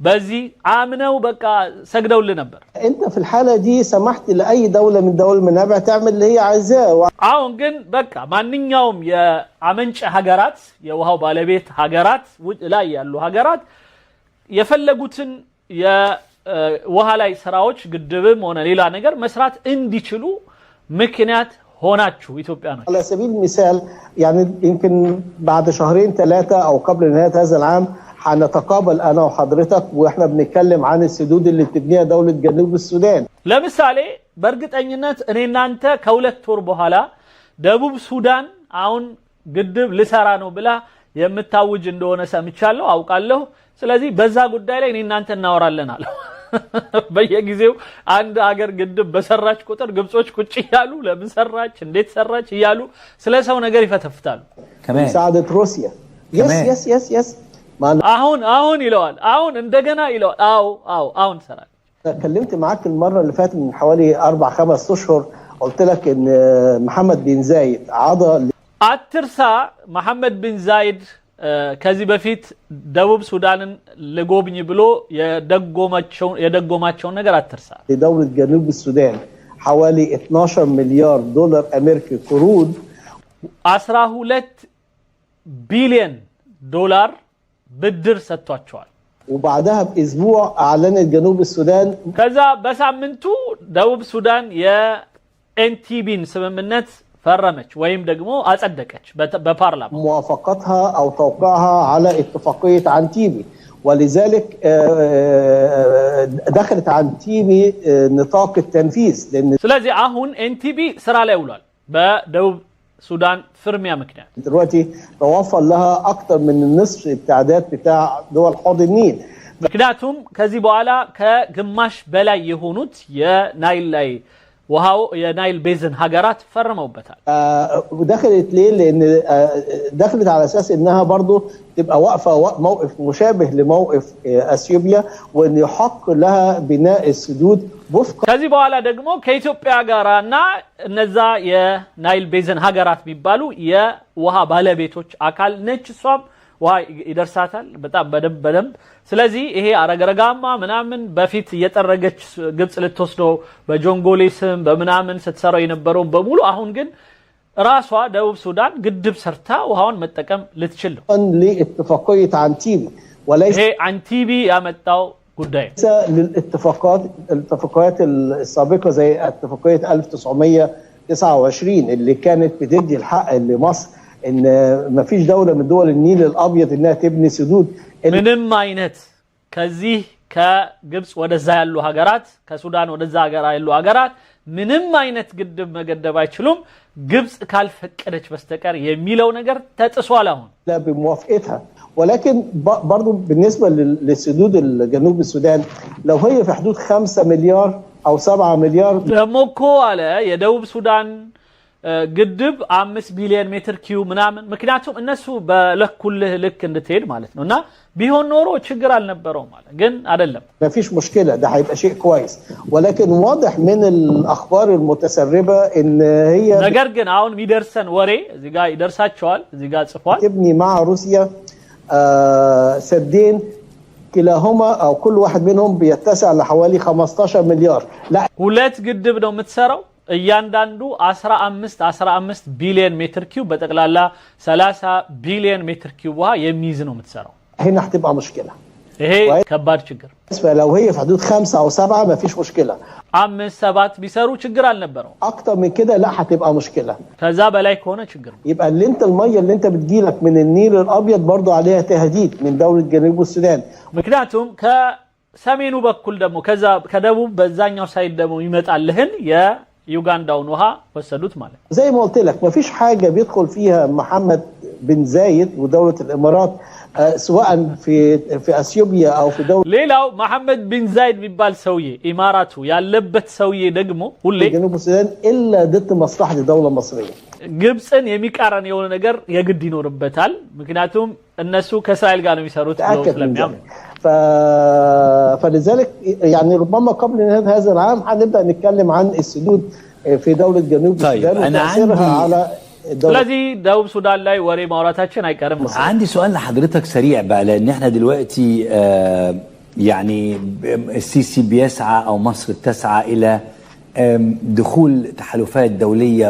በዚህ አምነው በቃ ሰግደውልህ ነበር انت في الحالة دي سمحت لأي دولة من دول المنابع تعمل اللي هي عايزاه አሁን ግን በቃ ማንኛውም የአመንጭ ሀገራት የውሃው ባለቤት ሀገራት ላይ ያሉ ሀገራት የፈለጉትን የውሃ ላይ ስራዎች ግድብም ሆነ ሌላ ነገር መስራት እንዲችሉ ምክንያት هوناتشو إثيوبيانو على سبيل المثال يعني يمكن بعد شهرين ثلاثة أو قبل نهاية هذا العام هنتقابل أنا وحضرتك وإحنا بنتكلم عن السدود اللي بتبنيها دولة جنوب السودان لمثالي برقت أنينات أنينا أنت كولة توربوها لا دبوب السودان عون قدب لسارانو بلا يمتاوج اندونا سامتشالو أو قال له سلازي بزا قدالي أنينا أنت نورا لنا له በየጊዜው አንድ ሀገር ግድብ በሰራች ቁጥር ግብጾች ቁጭ ይያሉ ለምን ሰራች እንዴት ሰራች ይያሉ ስለሰው ነገር ይፈተፍታሉ مساعدة روسيا يس አሁን ይለዋል አሁን እንደገና ይለዋል አሁን ሰራች كلمت معاك المرة اللي فاتت من حوالي 4-5 اشهر قلت لك ان محمد بن زايد عضى አትርሳ መሐመድ ቢን ዛይድ ከዚህ በፊት ደቡብ ሱዳንን ለጎብኝ ብሎ የደጎማቸው ነገር አትርሳ لدولة جنوب السودان حوالي 12 مليار دولار امريكي قروض 12 بليون دولار بدر ሰጥቷቸዋል وبعدها باسبوع اعلنت جنوب السودان ከዛ በሳምንቱ ደቡብ ሱዳን የኤንቲቢን ስምምነት فرمت ويم دغمو اصدقت ببارلمان موافقتها او توقيعها على اتفاقيه عنتيبي ولذلك دخلت عنتيبي نطاق التنفيذ لان ስለዚህ አሁን ኤንቲቢ ስራ ላይ ውሏል በደቡብ ሱዳን ፍርሚያ ምክንያት دلوقتي توفر لها اكثر من النصف التعداد بتاع دول حوض النيل ምክንያቱም ከዚህ በኋላ ከግማሽ በላይ የሆኑት የናይል ላይ وهاو يا نايل بيزن هاجرات فرموا بتاع ودخلت ليه لان دخلت على اساس انها برضو تبقى واقفه موقف مشابه لموقف اثيوبيا وان يحق لها بناء السدود وفق كذي بقى دغمو كايثيوبيا غارانا እነዛ የናይል ቤዝን ሀገራት የሚባሉ የውሃ ባለቤቶች አካል ነች ሷም ውሃ ይደርሳታል በጣም በደንብ ስለዚህ ይሄ አረገረጋማ ምናምን በፊት እየጠረገች ግብጽ ልትወስደው በጆንጎሌ ስም በምናምን ስትሰራው የነበረው በሙሉ አሁን ግን ራሷ ደቡብ ሱዳን ግድብ ሰርታ ውሃውን መጠቀም ልትችል ነው ለኢትፋቂየት አንቲቢ وليس ይሄ አንቲቢ ያመጣው ጉዳይ الاتفاقيات السابقه زي اتفاقيه 1929 اللي كانت بتدي الحق لمصر ان ما فيش دوله من دول النيل الابيض انها تبني سدود ምንም አይነት ከዚህ ከግብጽ ወደዛ ያሉ ሀገራት ከሱዳን ወደዛ ያሉ ሀገራት ምንም አይነት ግድብ መገደብ አይችሉም ግብጽ ካልፈቀደች በስተቀር የሚለው ነገር ተጥሷል አሁን لا بموافقتها ولكن برضو بالنسبه للسدود الجنوب السودان لو هي في حدود 5 مليار او 7 مليار دموكو على يدوب سودان ግድብ 5 ቢሊዮን ሜትር ኪዩብ ምናምን ምክንያቱም እነሱ በለኩልህ ልክ እንድትሄድ ማለት ነውና ቢሆን ኖሮ ችግር አልነበረው ማለት ግን አይደለም مفيش مشكله ده هيبقى شيء كويس ولكن واضح من الاخبار المتسربه ان هي ነገር ግን አሁን ሚደርሰን ወሬ እዚህ ጋር ይደርሳቸዋል እዚህ ጋር ጽፏል تبني مع روسيا سدين كلاهما او كل واحد منهم بيتسع لحوالي 15 مليار لا ሁለት ግድብ ነው የምትሰራው እያንዳንዱ 15 ቢሊዮን ሜትር ኪዩብ በጠቅላላ 30 ቢሊዮን ሜትር ኪዩብ ውሃ የሚይዝ ነው የምትሰራው هنا هتبقى مشكله ይሄ ከባድ ችግር لو هي في حدود 5 او 7 مفيش مشكله 5-7 ቢሰሩ ችግር አልነበረው اكتر من كده لا هتبقى مشكله ከዛ በላይ ከሆነ ችግር يبقى اللي انت الميه اللي انت بتجيلك من النيل الابيض برضو عليها تهديد من دوله جنوب السودان ምክንያቱም ከሰሜኑ በኩል ደግሞ ከዛ ከደቡብ በዛኛው ሳይድ ደግሞ ይመጣልህን የዩጋንዳውን ውሃ ወሰዱት ማለት زي ما قلت لك مفيش حاجه بيدخل فيها محمد بن زايد ودوله الامارات سواء في اثيوبيا او في دوله ሌላው መሐመድ ቢን ዛይድ የሚባል ሰውዬ ኢማራቱ ያለበት ሰውዬ ደግሞ ሁሌ جنوب السودان الا ضد مصلحه الدوله المصريه ግብጽን የሚቃረን የሆነ ነገር የግድ ይኖርበታል ምክንያቱም እነሱ ከእስራኤል ጋር ነው የሚሰሩት ብለው ስለሚያምኑ فلذلك يعني ربما قبل نهايه هذا العام هنبدا نتكلم عن السدود في دوله جنوب السودان وتاثيرها على ስለዚህ ደቡብ ሱዳን ላይ ወሬ ማውራታችን አይቀርም عندي سؤال لحضرتك سريع بقى لان احنا دلوقتي يعني السيسي بيسعى او مصر بتسعى الى دخول تحالفات دوليه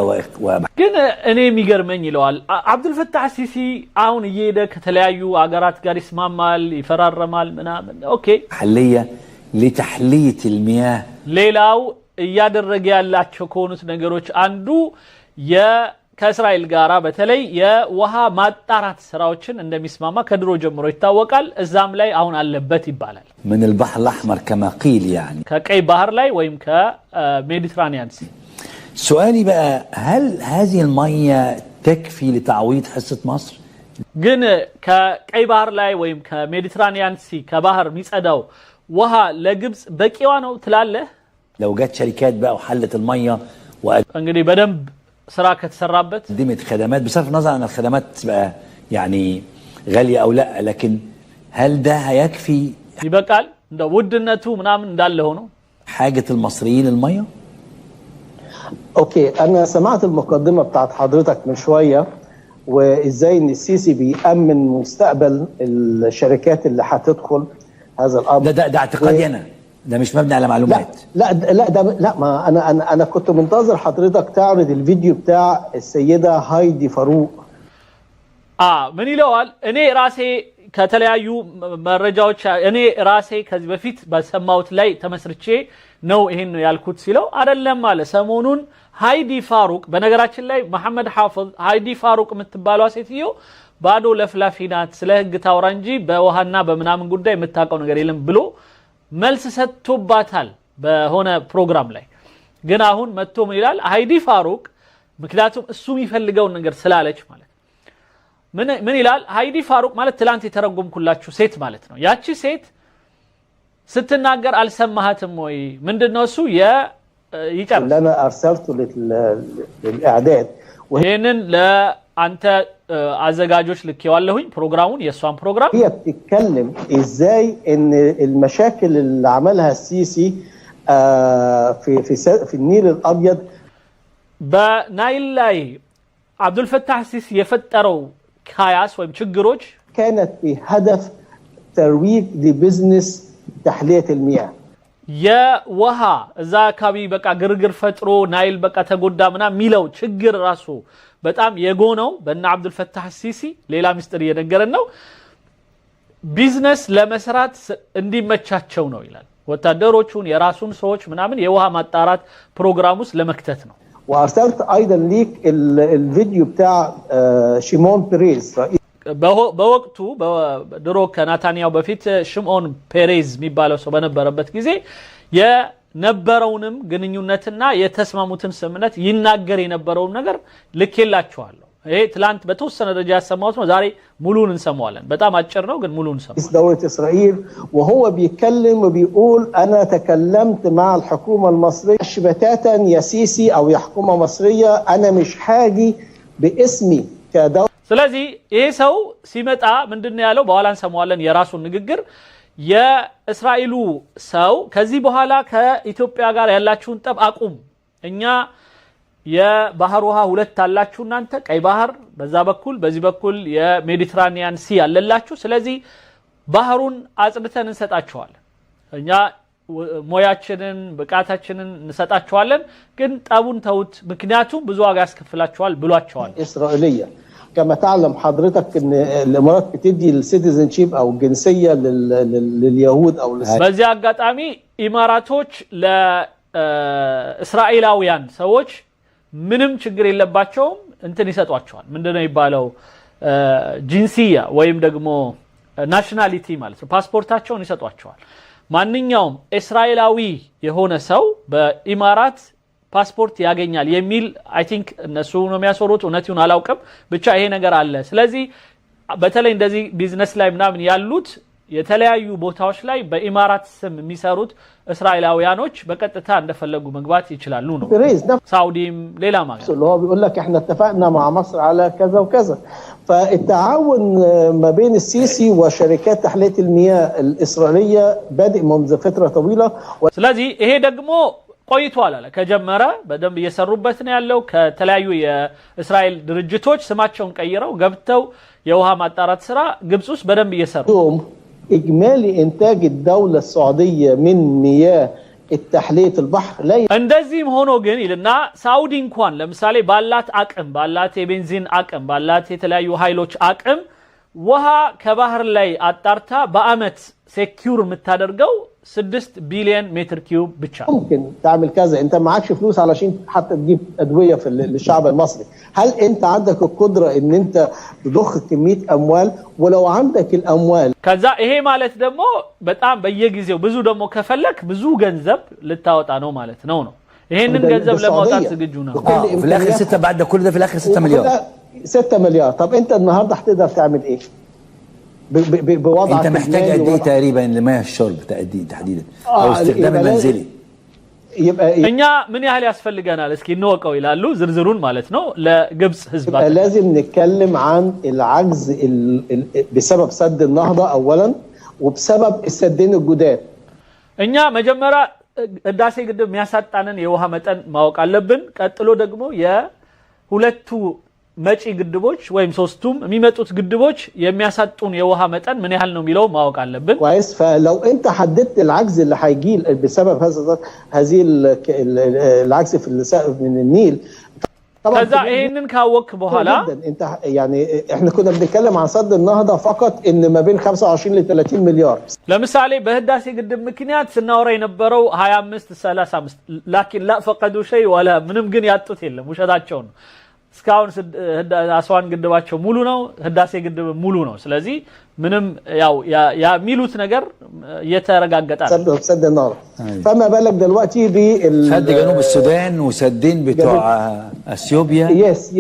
ግን እኔ የሚገርመኝ ይለዋል አብዱልፈታህ ሲሲ አሁን እየሄደ ከተለያዩ አገራት ጋር ይስማማል ይፈራረማል ምናምን ኦኬ حليه لتحليه المياه ሌላው እያደረገ ያላቸው ከሆኑት ነገሮች አንዱ ከእስራኤል ጋራ በተለይ የውሃ ማጣራት ስራዎችን እንደሚስማማ ከድሮ ጀምሮ ይታወቃል እዛም ላይ አሁን አለበት ይባላል من البحر الاحمر كما قيل يعني ከቀይ ባህር ላይ ወይም ከሜዲትራኒያን ሲ سؤالي بقى هل هذه الميه تكفي لتعويض حصه مصر ግን ከቀይ ባህር ላይ ወይም ከሜዲትራኒያን ሲ ከባህር የሚጸዳው ውሃ ለግብጽ በቂዋ ነው ትላለህ لو جت شركات بقى وحلت الميه እንግዲህ በደንብ ስራ ከተሰራበት قدمت خدمات بصرف النظر عن الخدمات تبقى يعني غاليه او لا لكن هل ده هيكفي ይበቃል እንደ ውድነቱ ምናምን እንዳለ ሆኖ حاجه المصريين الميه اوكي انا سمعت المقدمه بتاعت حضرتك من شويه وازاي ان السيسي بيأمن مستقبل الشركات اللي هتدخل هذا الامر ده اعتقادي انا ده مش مبني على معلومات لا ما انا كنت منتظر حضرتك تعرض الفيديو بتاع السيده هايدي فاروق ምን ይለዋል እኔ ራሴ ከተለያዩ መረጃዎች እኔ ራሴ ከዚህ በፊት በሰማውት ላይ ተመስርቼ ነው ይሄን ያልኩት ሲለው አይደለም ማለት ሰሞኑን ሃይዲ ፋሩቅ በነገራችን ላይ መሐመድ ሐፊዝ ሃይዲ ፋሩቅ የምትባለው ሴትዮ ባዶ ለፍላፊ ናት ስለ ህግ ታውራ እንጂ በውሃና በመናምን ጉዳይ የምታውቀው ነገር የለም ብሎ መልስ ሰጥቶባታል በሆነ ፕሮግራም ላይ ግን አሁን መጥቶ ምን ይላል ሃይዲ ፋሩቅ ምክንያቱም እሱ የሚፈልገው ነገር ስላለች ማለት ምን ይላል ሃይዲ ፋሩቅ ማለት ትላንት የተረጎምኩላችሁ ሴት ማለት ነው ያቺ ሴት ስትናገር አልሰማሃትም ወይ ምንድነው እሱ ይጨርስ لما ارسلته للاعداد ይሄንን ለአንተ አዘጋጆች ልኬዋለሁኝ ፕሮግራሙን የሷን ፕሮግራም هي بتتكلم ازاي ان المشاكل اللي عملها السيسي في النيل الابيض በናይል ላይ አብዱልፈታህ ሲሲ የፈጠረው ካያስ ወይም ችግሮች كانت بهدف ترويج لبزنس تحليه المياه የውሃ እዛ አካባቢ በቃ ግርግር ፈጥሮ ናይል በቃ ተጎዳ ምናምን ሚለው ችግር ራሱ በጣም የጎነው በእነ አብዱልፈታህ ሲሲ ሌላ ምስጢር እየነገረን ነው ቢዝነስ ለመስራት እንዲመቻቸው ነው ይላል ወታደሮቹን የራሱን ሰዎች ምናምን የውሃ ማጣራት ፕሮግራም ውስጥ ለመክተት ነው وارسلت ايضا ليك الفيديو بتاع شيمون بيريز በወቅቱ ድሮ ከናታንያው በፊት ሽምኦን ፔሬዝ የሚባለው ሰው በነበረበት ጊዜ የነበረውንም ግንኙነትና የተስማሙትን ስምምነት ይናገር የነበረው ነገር ልኬላችኋለሁ ይሄ ትላንት በተወሰነ ደረጃ ያሰማሁት ነው ዛሬ ሙሉን እንሰማዋለን በጣም አጭር ነው ግን ሙሉን እንሰማዋለን دولة إسرائيل وهو بيتكلم وبيقول أنا تكلمت مع الحكومة المصرية بتاتا يا سيسي أو يا حكومة مصرية أنا مش حاجي باسمي كدولة ስለዚህ ይሄ ሰው ሲመጣ ምንድነው ያለው በኋላ እንሰማዋለን የራሱን ንግግር የእስራኤሉ ሰው ከዚህ በኋላ ከኢትዮጵያ ጋር ያላችሁን ጠብ አቁም እኛ የባህር ውሃ ሁለት አላችሁ እናንተ ቀይ ባህር በዛ በኩል በዚህ በኩል የሜዲትራኒያን ሲ አለላችሁ ስለዚህ ባህሩን አጽድተን እንሰጣችኋለን እኛ ሞያችንን ብቃታችንን እንሰጣችኋለን ግን ጠቡን ተውት ምክንያቱም ብዙ ዋጋ ያስከፍላችኋል ብሏቸዋል إسرائيلية كما تعلم حضرتك ان الامارات بتدي السيتيزنشيب او الجنسيه لليهود او በዚህ አጋጣሚ ኢማራቶች ለእስራኤላውያን ሰዎች ምንም ችግር የለባቸውም እንትን ይሰጧቸዋል ምንድነው ይባለው ጂንሲያ ወይም ደግሞ ናሽናሊቲ ማለት ነው ፓስፖርታቸውን ይሰጧቸዋል ማንኛውም እስራኤላዊ የሆነ ሰው በኢማራት ፓስፖርት ያገኛል የሚል አይ ቲንክ እነሱ ነው የሚያሰሩት እውነቱን አላውቅም ብቻ ይሄ ነገር አለ ስለዚህ በተለይ እንደዚህ ቢዝነስ ላይ ምናምን ያሉት የተለያዩ ቦታዎች ላይ በኢማራት ስም የሚሰሩት እስራኤላውያኖች በቀጥታ እንደፈለጉ መግባት ይችላሉ ነው ሳውዲም ሌላ ማለት اللي هو بيقول لك احنا اتفقنا مع مصر على كذا وكذا فالتعاون ما بين السيسي وشركات تحلية المياه الإسرائيلية بادئ منذ فترة طويلة ስለዚህ ይሄ ደግሞ ቆይቷል አለ ከጀመረ በደንብ እየሰሩበት ነው ያለው ከተለያዩ የእስራኤል ድርጅቶች ስማቸውን ቀይረው ገብተው የውሃ ማጣራት ስራ ግብጽ ውስጥ በደንብ እየሰሩ اجمالي انتاج الدولة السعودية من مياه التحلية البحر لا እንደዚህም ሆኖ ግን ይልና ሳውዲ እንኳን ለምሳሌ ባላት አቅም ባላት የቤንዚን አቅም ባላት የተለያዩ ኃይሎች አቅም ውሃ ከባህር ላይ አጣርታ በአመት ሴኩር የምታደርገው 6 بليون متر كيوب بتشا ممكن تعمل كذا انت معكش فلوس علشان حتى تجيب ادويه في للشعب المصري هل انت عندك القدره ان انت تضخ كميه اموال ولو عندك الاموال كذا ይሄ ማለት ደግሞ በጣም በየጊዜው ብዙ ደግሞ ከፈለክ ብዙ ገንዘብ ልታወጣ ነው ማለት ነው ይሄንን ገንዘብ ለማውጣት ዝግጁ ነው في الاخر 6 بعد كل ده في الاخر 6 مليار 6 مليار طب انت النهارده هتقدر تعمل ايه بوضع انت محتاج قد ايه تقريبا لمياه الشرب تحديدا او استخدام المنزلي يبقى እኛ ምን ያህል ያስፈልገናል እስኪ እንወቀው ይላሉ ዝርዝሩን ማለት ነው ለግብጽ ህዝባት لازم نتكلم عن العجز بسبب سد النهضه اولا وبسبب السدين الجداد እኛ መጀመሪያ ህዳሴ ግድብ የሚያሳጣንን የውሃ መጠን ማወቅ አለብን ቀጥሎ ደግሞ የሁለቱ መጪ ግድቦች ወይም ሶስቱም የሚመጡት ግድቦች የሚያሳጡን የውሃ መጠን ምን ያህል ነው የሚለው ማወቅ አለብን كويس فلو انت حددت العجز اللي هيجي بسبب هذه العجز في من النيل ከዛ ይሄንን ካወቅ በኋላ انت يعني احنا كنا بنتكلم عن سد النهضه فقط ان ما بين 25 ل 30 مليار ለምሳሌ በህዳሴ ግድብ ምክንያት ስናወራ የነበረው 25 35 لكن لا فقدوا شيء ولا ምንም ግን ያጡት የለም ውሸታቸው ነው እስካሁን አስዋን ግድባቸው ሙሉ ነው ህዳሴ ግድብ ሙሉ ነው ስለዚህ ምንም ያው የሚሉት ነገር የተረጋገጠ ነው سد النهضه فما بالك دلوقتي سد جنوب السودان وسدين بتوع اثيوبيا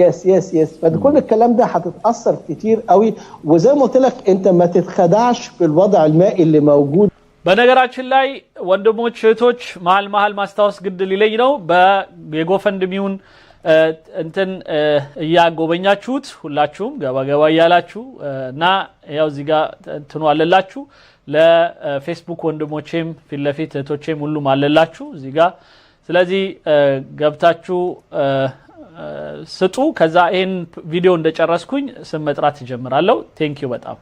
يس فكل الكلام ده هتتاثر كتير قوي وزي ما قلت لك انت ما تتخدعش بالوضع المائي اللي موجود በነገራችን ላይ ወንድሞች እህቶች መሃል ማስታወስ ግድ ሊለኝ ነው በየጎፈንድሚውን እንትን ያጎበኛችሁት ሁላችሁም ገባ ያላችሁ እና ያው እዚህ ጋር እንትኑ አለላችሁ ለፌስቡክ ወንድሞቼም ፊትለፊት እህቶቼም ሁሉም አለላችሁ እዚህ ጋር ስለዚህ ገብታችሁ ስጡ ከዛ ይሄን ቪዲዮ እንደጨረስኩኝ ስም መጥራት ጀምራለሁ ቴንክ ዩ በጣም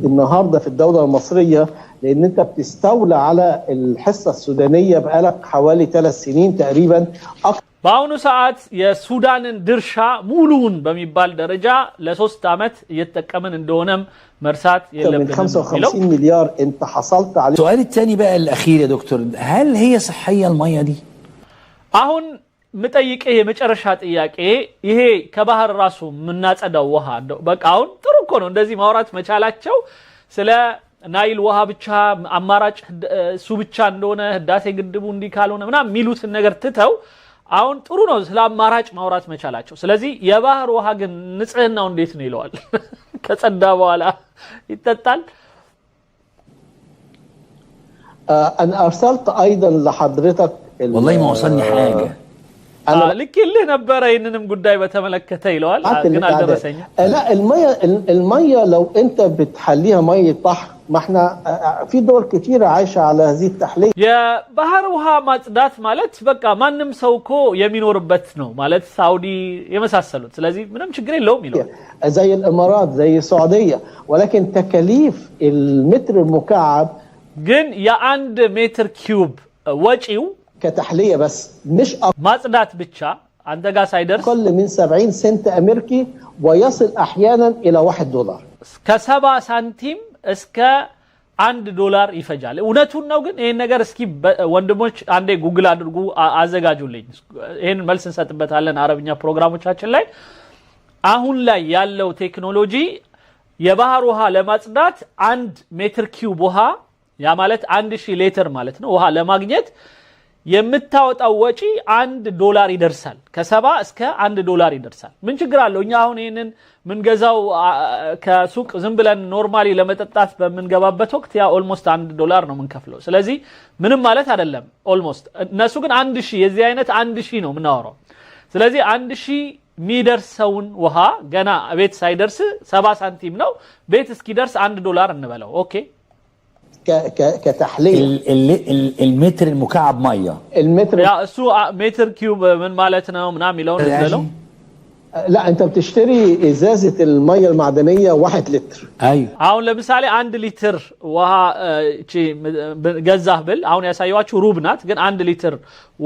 النهارده في الدوله المصريه لان انت بتستولى على الحصه السودانيه بقالك حوالي 3 سنين تقريبا በአሁኑ ሰዓት የሱዳንን ድርሻ ሙሉውን በሚባል ደረጃ ለ3 አመት እየተጠቀመን እንደሆነም መርሳት የለብንም 55 مليار انت حصلت عليه السؤال الثاني بقى الاخير يا دكتور هل هي صحيه الميه دي አሁን መጠይቀህ የመጨረሻ ጥያቄ ይሄ ከባህር ራሱ ምናጸዳው ውሃ በቃ አሁን ጥሩ እኮ ነው እንደዚህ ማውራት መቻላቸው ስለ ናይል ውሃ ብቻ አማራጭ እሱ ብቻ እንደሆነ ህዳሴ ግድቡ እንዲ ካልሆነ ምናምን ሚሉት ነገር ትተው አሁን ጥሩ ነው ስለ አማራጭ ማውራት መቻላቸው ስለዚህ የባህር ውሃ ግን ንጽህናው እንዴት ነው ይለዋል ከጸዳ በኋላ ይጠጣል انا ارسلت ايضا لحضرتك والله ما وصلني حاجه ልክ ልህ ነበረ ይንንም ጉዳይ በተመለከተ ይለዋል ግን አልደረሰኝ لا الميه لو انت بتحليها ميه بحر ما احنا في دول كتيره عايشه على هذه التحليه የባህር ውሃ ማጽዳት ማለት በቃ ማንም ሰው እኮ የሚኖርበት ነው ማለት ሳውዲ የመሳሰሉት ስለዚህ ምንም ችግር የለውም ይላል زي الامارات زي السعوديه ولكن تكاليف المتر المكعب ግን የአንድ ሜትር ኪዩብ ወጪው كتحليه بس مش ማጽዳት ብቻ አንተ ጋር ሳይደርስ اقل من 70 سنت امريكي ويصل احيانا الى $1 ከ70 ሳንቲም እስከ $1 ይፈጃል እውነቱን ነው ግን ይሄን ነገር እስኪ ወንድሞች አንዴ ጉግል አድርጉ አዘጋጁልኝ ይሄን መልስ እንሰጥበታለን አረብኛ ፕሮግራሞቻችን ላይ አሁን ላይ ያለው ቴክኖሎጂ የባህር ውሃ ለማጽዳት 1 ሜትር ኪዩብ ውሃ ያ ማለት 1000 ሊትር ማለት ነው ውሃ ለማግኘት የምታወጣው ወጪ $1 ይደርሳል ከ70 እስከ $1 ይደርሳል ምን ችግር አለው እኛ አሁን ይሄንን ምንገዛው ከሱቅ ዝም ብለን ኖርማሊ ለመጠጣት በመንገባበት ወቅት ያ ኦልሞስት $1 ነው ምንከፍለው ስለዚህ ምንም ማለት አይደለም ኦልሞስት እነሱ ግን 1000 የዚህ አይነት 1000 ነው ምናወራው ስለዚህ 1000 ሚደርሰውን ውሃ ገና ቤት ሳይደርስ 70 ሳንቲም ነው ቤት እስኪደርስ $1 እንበለው ኦኬ كتحليه المتر المكعب ميه المتر يا سو متر كيوب من مالتنا ومنام يلون نزلوا لا انت بتشتري ازازه الميه المعدنيه 1 لتر ايوه አሁን ለምሳሌ 1 ሊትር ውሃ እቺ ገዛህ ብል አሁን ያሳያችሁ ሩብ ናት ግን 1 ሊትር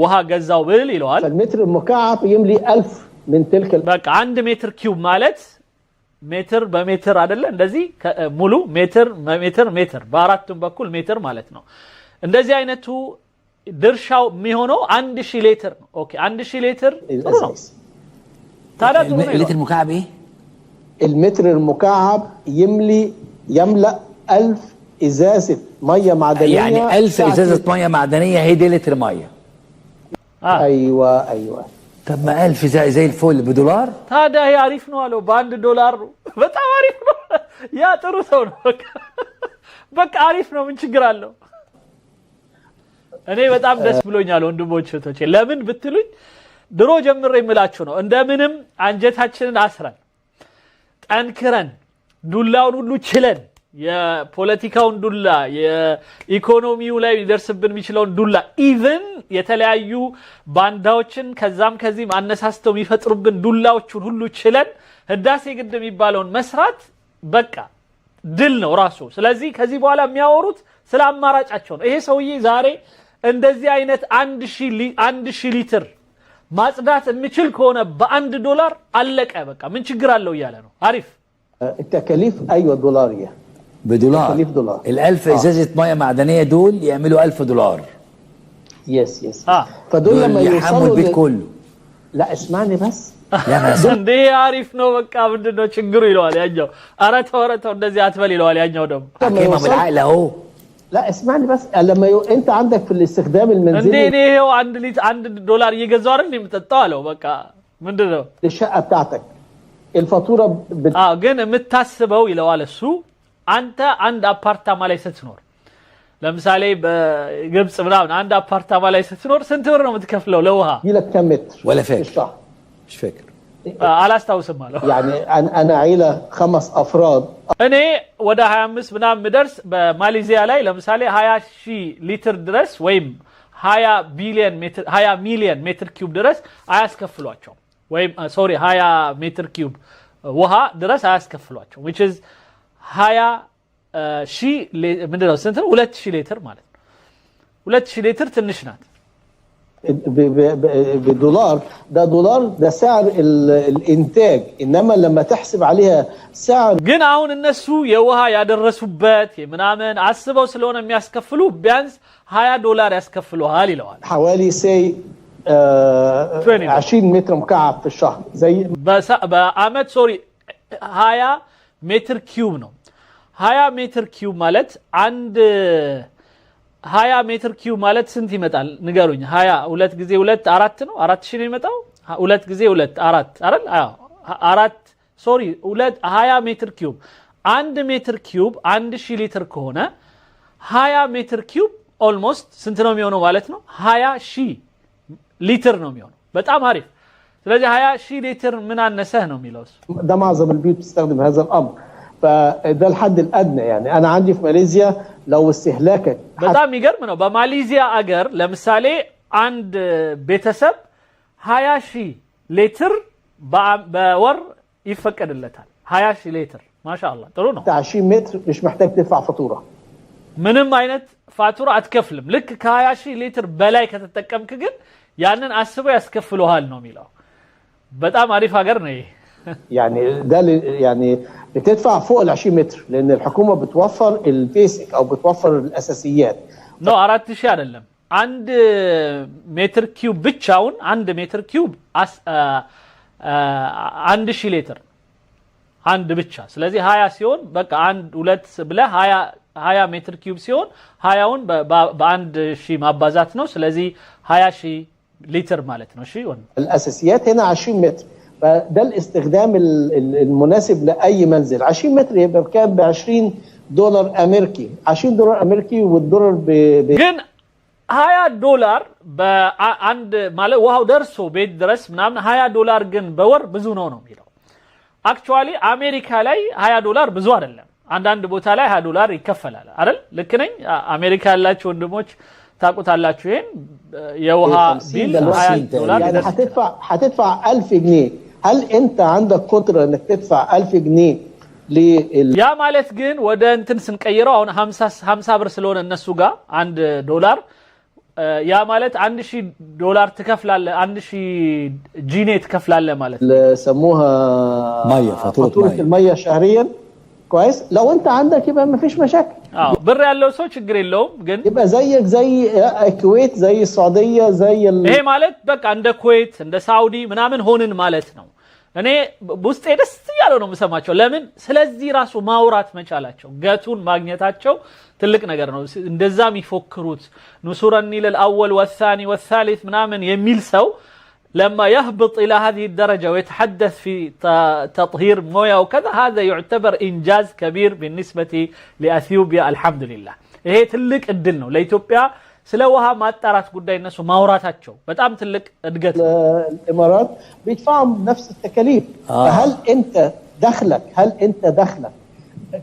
ውሃ ገዛው ብል ይለዋል المتر المكعب يملي 1000 من تلك በቃ 1 ሜትር ኪዩብ ማለት ሜትር በሜትር አይደለ እንደዚህ ሙሉ ሜትር ሜትር በአራቱም በኩል ሜትር ማለት ነው እንደዚህ አይነቱ ድርሻው የሚሆነው 1000 ሊትር ነው ኦኬ 1000 ሊትር ጥሩ ነው ታዲያ ጥሩ ነው اللتر المكعب ايه المتر المكعب يملأ 1000 ازازه ميه معدنيه يعني 1000 ازازه ميه معدنيه هي دي لتر ميه ايوه طب ما 1000 زي الفل $1 ታዲያ ያሪፍ ነው አለው $1 በጣም አሪፍ ነው ያ ጥሩ ሰው ነው በቃ አሪፍ ነው ምን ችግር አለው እኔ በጣም ደስ ብሎኛል ወንድሞች እህቶቼ ለምን ብትሉኝ ድሮ ጀምሬ የምላችሁ ነው እንደምንም አንጀታችንን አስረን ጠንክረን ዱላውን ሁሉ ችለን የፖለቲካውን ዱላ የኢኮኖሚው ላይ ሊደርስብን የሚችለውን ዱላ ኢቭን የተለያዩ ባንዳዎችን ከዛም ከዚህም አነሳስተው የሚፈጥሩብን ዱላዎችን ሁሉ ችለን ህዳሴ ግድብ የሚባለውን መስራት በቃ ድል ነው ራሱ ስለዚህ ከዚህ በኋላ የሚያወሩት ስለ አማራጫቸው ነው ይሄ ሰውዬ ዛሬ እንደዚህ አይነት 1000 ሊትር ማጽዳት የሚችል ከሆነ $1 አለቀ በቃ ምን ችግር አለው እያለ ነው አሪፍ التكاليف ايوه $1 $1 ال1000 ازازه ميه معدنيه دول يعملوا $1000 يس فدول لما يحموا البيت كله لا اسمعني بس لا بس እንዴ አሪፍ ነው በቃ ምንድነው ችግሩ ይለዋል ያኛው አረተው እንደዚህ አትበል ይለዋል ያኛው ደግሞ كلمه بالعقل اهو لا اسمعني بس لما انت عندك في الاستخدام المنزلي እንዴ ይሄው $1 እየገዛው አይደል የምጠጣው አለው በቃ ምንድነው الشقه بتاعتك الفاتوره ግን የምታስበው ይለዋል እሱ አንተ አንድ አፓርታማ ላይ ስትኖር ለምሳሌ በግብጽ ምናምን አንድ አፓርታማ ላይ ስትኖር ስንት ብር ነው የምትከፍለው ለውሃ يلك كم متر ولا فاكر مش فاكر አላስታውስም አለው يعني انا عيله 5 افراد እኔ ወደ 25 ምናምን ምደርስ በማሌዚያ ላይ ለምሳሌ 20,000 ሊትር ድረስ ወይም 20 ሚሊዮን ሜትር ኪዩብ ድረስ አያስከፍሏቸው ወይም 20 ሜትር ኪዩብ ውሃ ድረስ አያስከፍሏቸው which is 20,000 ምንድነው ስንት ነው 2000 ሊትር ማለት ነው 2000 ሊትር ትንሽ ናት $1 ده سعر الانتاج انما لما تحسب عليها سعر ግን አሁን እነሱ የውሃ ያደረሱበት ምናምን አስበው ስለሆነ የሚያስከፍሉ ቢያንስ $20 ያስከፍሉሃል ይለዋል حوالي سي 20 متر مكعب في الشهر زي በአመት 20 ሜትር ኪዩብ ነው 20 ሜትር ኪዩብ ማለት 20 ሜትር ኪዩብ ማለት ስንት ይመጣል ንገሩኝ 20 2 ጊዜ 2 4 ነው 4000 ነው የሚመጣው 2 ጊዜ 2 4 አይደል አዎ 4 ሶሪ 20 ሜትር ኪዩብ 1 ሜትር ኪዩብ 1000 ሊትር ከሆነ 20 ሜትር ኪዩብ ኦልሞስት ስንት ነው የሚሆነው ማለት ነው 20000 ሊትር ነው የሚሆነው በጣም አሪፍ ስለዚህ 20000 ሊትር ምን አነሰህ ነው የሚለው ده معظم البيوت بتستخدم هذا الامر فده الحد الادنى يعني انا عندي في ماليزيا لو استهلاكك በጣም ይገርም ነው በማሌዚያ አገር ለምሳሌ አንድ ቤተሰብ 20000 ሊትር በወር ይፈቀድለታል 20000 ሊትር ማሻአላህ ጥሩ ነው 20 متر مش محتاج تدفع فاتوره ምንም አይነት ፋቱራ አትከፍልም ልክ ከ20000 ሊትር በላይ ከተጠቀምክ ግን ያንን አስበው ያስከፍሉሃል ነው የሚለው በጣም አሪፍ ሀገር ነው يعني ده يعني بتدفع فوق ال 20 متر لان الحكومه بتوفر البيسك او بتوفر الاساسيات ነው 4000 አይደለም 1 ሜትር ኪዩብ ብቻውን 1 ሜትር ኪዩብ 1000 ሊትር አንድ ብቻ ስለዚህ 20 ሲሆን በቃ 1 2 ብለ 20 ሜትር ኪዩብ ሲሆን 20ውን በ1000 ማባዛት ነው ስለዚህ 20000 لتر مالتنا شيء الاساسيات هنا 20 متر فده الاستخدام المناسب لاي منزل 20 متر يبقى بكام ب $20 امريكي $20 امريكي والدولار ግን 20 ዶላር በአንድ ማለት ውሃው ደርሶ ቤት ድረስ ምናምን $20 ግን በወር ብዙ ነው የሚለው አክቹአሊ አሜሪካ ላይ $20 ብዙ አይደለም አንዳንድ ቦታ ላይ $20 ይከፈላል አይደል ልክ ነኝ አሜሪካ ያላችሁ ወንድሞች ታቁታላችሁ ይሄን የውሃ ቢል $20 يعني هتدفع 1000 جنيه هل انت عندك قدره انك تدفع 1000 جنيه ያ ማለት ግን ወደ እንትን ስንቀይረው አሁን 50 ብር ስለሆነ እነሱ ጋር $1 ያ ማለት $1000 ትከፍላለህ 1000 ጂኔ ትከፍላለህ ማለት سموها ميه فاتوره الميه شهريا كويس لو انت عندك يبقى ما فيش مشاكل ብር ያለው ሰው ችግር የለውም ግን يبقى زيك زي الكويت زي السعوديه زي ይሄ ማለት በቃ እንደ ኩዌት እንደ ሳውዲ ምናምን ሆንን ማለት ነው እኔ ውስጤ ደስ ያለው ነው የምሰማቸው ለምን ስለዚህ ራሱ ማውራት መቻላቸው ገቱን ማግኘታቸው ትልቅ ነገር ነው እንደዛም ይፎክሩት ንሱረኒ ለልአወል والثاني والثالث ምናምን የሚል ሰው لما يهبط إلى هذه الدرجة ويتحدث في تطهير موية وكذا هذا يعتبر إنجاز كبير بالنسبة لأثيوبيا الحمد لله هي تلك الدنو لإثيوبيا سلوها ما ترات قدام الناس وماوراتاتشو بتأم تلك أدقت الإمارات بيدفعوا نفس التكاليف فهل أنت دخلك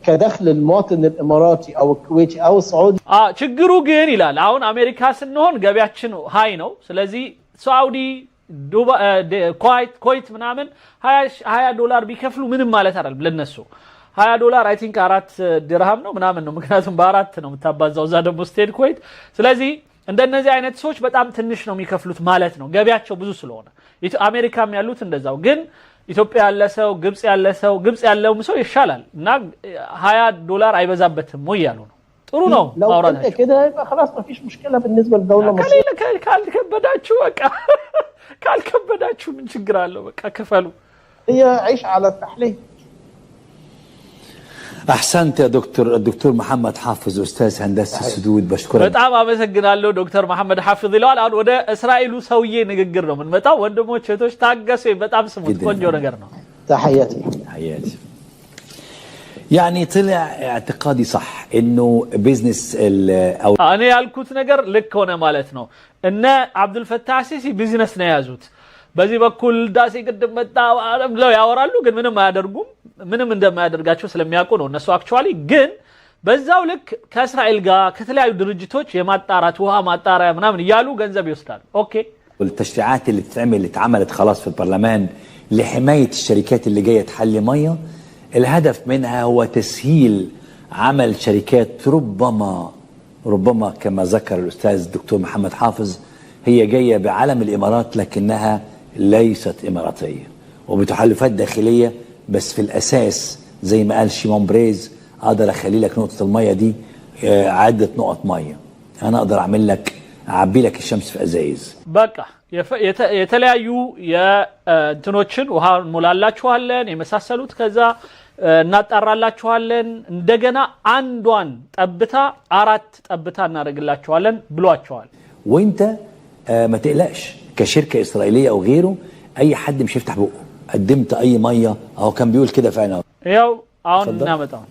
كدخل المواطن الإماراتي أو الكويتي أو السعودي شجرو جين إلى الآن أمريكا سنون جابياتشنو هاينو سلزي سعودي كويت ምናምን $20 ቢከፍሉ ምንም ማለት አይደል ለነሱ $20 አይ ቲንክ 4 ድርሃም ነው ምናምን ነው ምክንያቱም በአራት ነው የምታባዛው እዛ ደግሞ ስቴድ ኩዌት ስለዚህ እንደነዚህ አይነት ሰዎች በጣም ትንሽ ነው የሚከፍሉት ማለት ነው ገቢያቸው ብዙ ስለሆነ አሜሪካም ያሉት እንደዛው ግን ኢትዮጵያ ያለ ሰው ግብጽ ያለው ሰው ይሻላል እና $20 አይበዛበትም ወይ ያሉ ነው ጥሩ ነው ማውራታቸው كده يبقى خلاص ما فيش مشكله بالنسبه للدوله المصريه ካልከበዳችሁ በቃ ካልከበዳችሁ ምን ችግር አለው በቃ ከፈሉ هي عيش على التحليه احسنت يا الدكتور محمد حافظ استاذ هندسه السدود بشكرك በጣም አመሰግናለሁ ዶክተር መሐመድ ሐፊዝ ይላል አሁን ወደ እስራኤሉ ሰውዬ ንግግር ነው የምንመጣው ወንድሞች እህቶች ታገሱ በጣም ስሙት ቆንጆ ነገር ነው تحياتي يعني طلع اعتقادي صح انه بيزنس او انا ያልኩት ነገር ልክ ሆነ ማለት ነው እነ አብዱል ፈታህ ሲሲ ቢዝነስ ነው ያዙት በዚህ በኩል ዳሴ ግድብ መጣ ብለው ያወራሉ ግን ምንም እንደማያደርጋቸው ስለሚያውቁ ነው እነሱ አክቹአሊ ግን በዛው ልክ ከእስራኤል ጋር ከተለያዩ ድርጅቶች የማጣራት ውሃ ማጣሪያ ምናምን ይያሉ ገንዘብ ይወስዳሉ ኦኬ والتشريعات اللي اتعملت خلاص في البرلمان لحمايه الشركات اللي جايه تحلي ميه الهدف منها هو تسهيل عمل شركات ربما كما ذكر الأستاذ الدكتور محمد حافظ هي جاية بعلم الإمارات لكنها ليست إماراتية وبتحالفات داخلية بس في الأساس زي ما قال شيمون بريز أقدر أخلي لك نقطة المية دي عدة نقط مية أنا أقدر أعمل لك أعبي لك الشمس في أزايز بقى የተለያዩ የእንትኖችን ውሃ ሞላላችኋለን የመሳሰሉት ከዛ እናጣራላችኋለን እንደገና አንዷን ጠብታ አራት ጠብታ እናደርግላችኋለን ብሏቸዋል وانت ما تقلقش كشركه اسرائيليه او غيره اي حد مش يفتح بقه قدمت اي ميه اهو كان بيقول كده فعلا ያው አሁን እናመጣው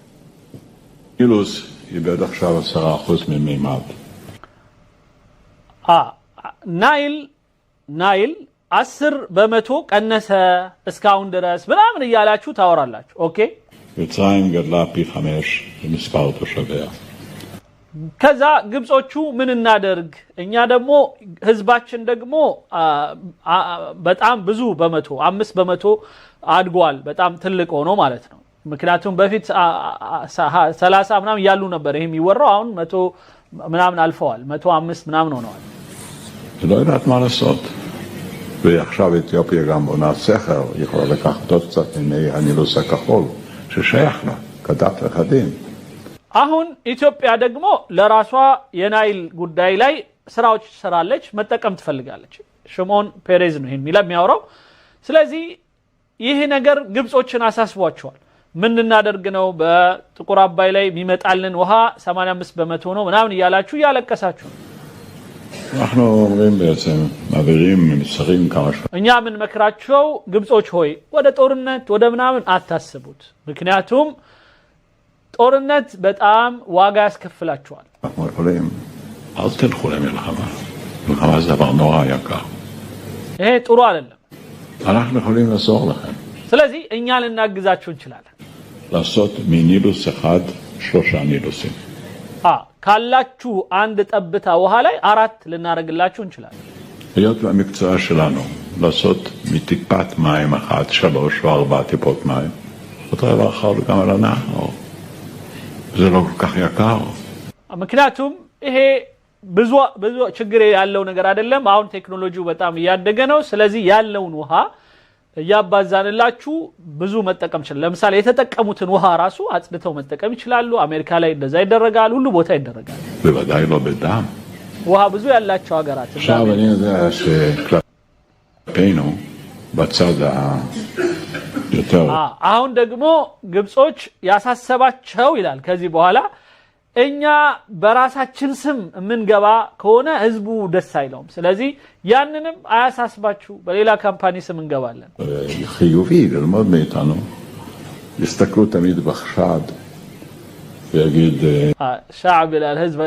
נילוס איבד עכשיו 10% ממימד ናይል 10% ቀነሰ እስካሁን ድረስ ምናምን ይያላችሁ ታወራላችሁ ኦኬ מצרים גדלה פי 5 במספר תושביה ከዛ ግብጾቹ ምን እናደርግ እኛ ደግሞ ህዝባችን ደግሞ በጣም ብዙ በመቶ 5% አድጓል በጣም ትልቅ ሆኖ ማለት ነው ምክንያቱም በፊት 30 ምናምን ያሉ ነበር ይሄም ይወራው አሁን 100 ምናምን አልፈዋል 105 ምናምን ሆነዋል לא יודעת מה לעשות ועכשיו אתיופיה גם בונה סכר יכולה לקחת עוד קצת ממי הנילוס הכחול ששייך לה כדת וכדין አሁን ኢትዮጵያ ደግሞ ለራሷ የናይል ጉዳይ ላይ ስራዎች ሰራለች መጠቀም ትፈልጋለች ሽሞን ፔሬዝ ነው ይሄን የሚያወራው ስለዚህ ይሄ ነገር ግብጾችን አሳስቧቸዋል ምን እናደርግ ነው በጥቁር አባይ ላይ የሚመጣልን ውሃ 85% ነው ምናምን ይያላችሁ ያለቀሳችሁ אנחנו אומרים בעצם מעבירים מסרים כמה שנים እኛ ምን መክራቸው ግብጾች ሆይ ወደ ጦርነት ወደ ምናምን አታስቡት ምክንያቱም ጦርነት በጣም ዋጋ ያስከፍላችኋል אנחנו יכולים אל תלכו למלחמה מלחמה זה דבר נורא יקר ይሄ ጥሩ አይደለም אנחנו יכולים לעזור לכם ስለዚህ እኛ ልናግዛችሁ እንችላለን לעשות מנילוס אחד 3 נילוסים ካላችሁ አንድ ጠብታ ውሃ ላይ አራት ልናረግላችሁ እንችላለን היות והמקצוע שלנו לעשות מטיפת מים אחת 3 או 4 טיפות מים אותו דבר אחר גם על הנהר זה לא כל כך יקר ምክንያቱም ይሄ ብዙ ችግር ያለው ነገር አይደለም አሁን ቴክኖሎጂው በጣም ያደገ ነው ስለዚህ ያለውን ውሃ ያባዛንላችሁ ብዙ መጠቀም ይችላል ለምሳሌ የተጠቀሙትን ውሃ ራሱ አጽድተው መጠቀም ይችላሉ አሜሪካ ላይ እንደዛ ይደረጋል ሁሉ ቦታ ይደረጋል בוודאי לא בדם ውሃ ብዙ ያላቸው ሀገራት עכשיו אני יודע שכלפינו בצד יותר አሁን ደግሞ ግብጾች ያሳሰባቸው ይላል ከዚህ በኋላ እኛ በራሳችን ስም ምንገባ ከሆነ ህዝቡ ደስ አይለውም ስለዚህ ያንንም አያሳስባችሁ በሌላ ካምፓኒ ስም እንገባለን חיובי ללמוד מאיתנו יסתכלו תמיד בחשד ויגיד ሻዕብ ይላል ህዝብ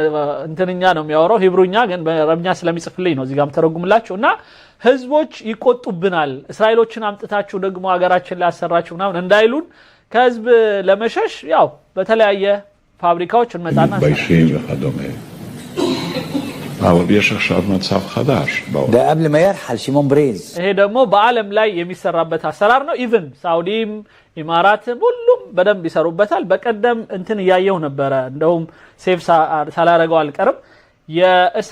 እንትንኛ ነው የሚያወራው ሂብሩኛ ግን በአረብኛ ስለሚጽፍልኝ ነው እዚህ ጋርም ተረጉምላችሁና ህዝቦች ይቆጡብናል እስራኤሎችን አምጥታችሁ ደግሞ ሀገራችን ላይ አሰራችሁ ምናምን እንዳይሉን ከህዝብ ለመሸሽ ያው በተለያየ ፋብሪካዎች እንመጣና מתביישים וכדומה אבל יש עכשיו מצב חדש ده قبل ما يرحل شيمون بريز ይሄ ደግሞ በአለም ላይ የሚሰራበት አሰራር ነው ኢቭን ሳውዲም ኢማራትም ሁሉም በደንብ ይሰሩበታል በቀደም እንትን ያየው ነበር እንደውም ሴፍ ሳላረጋው አልቀርም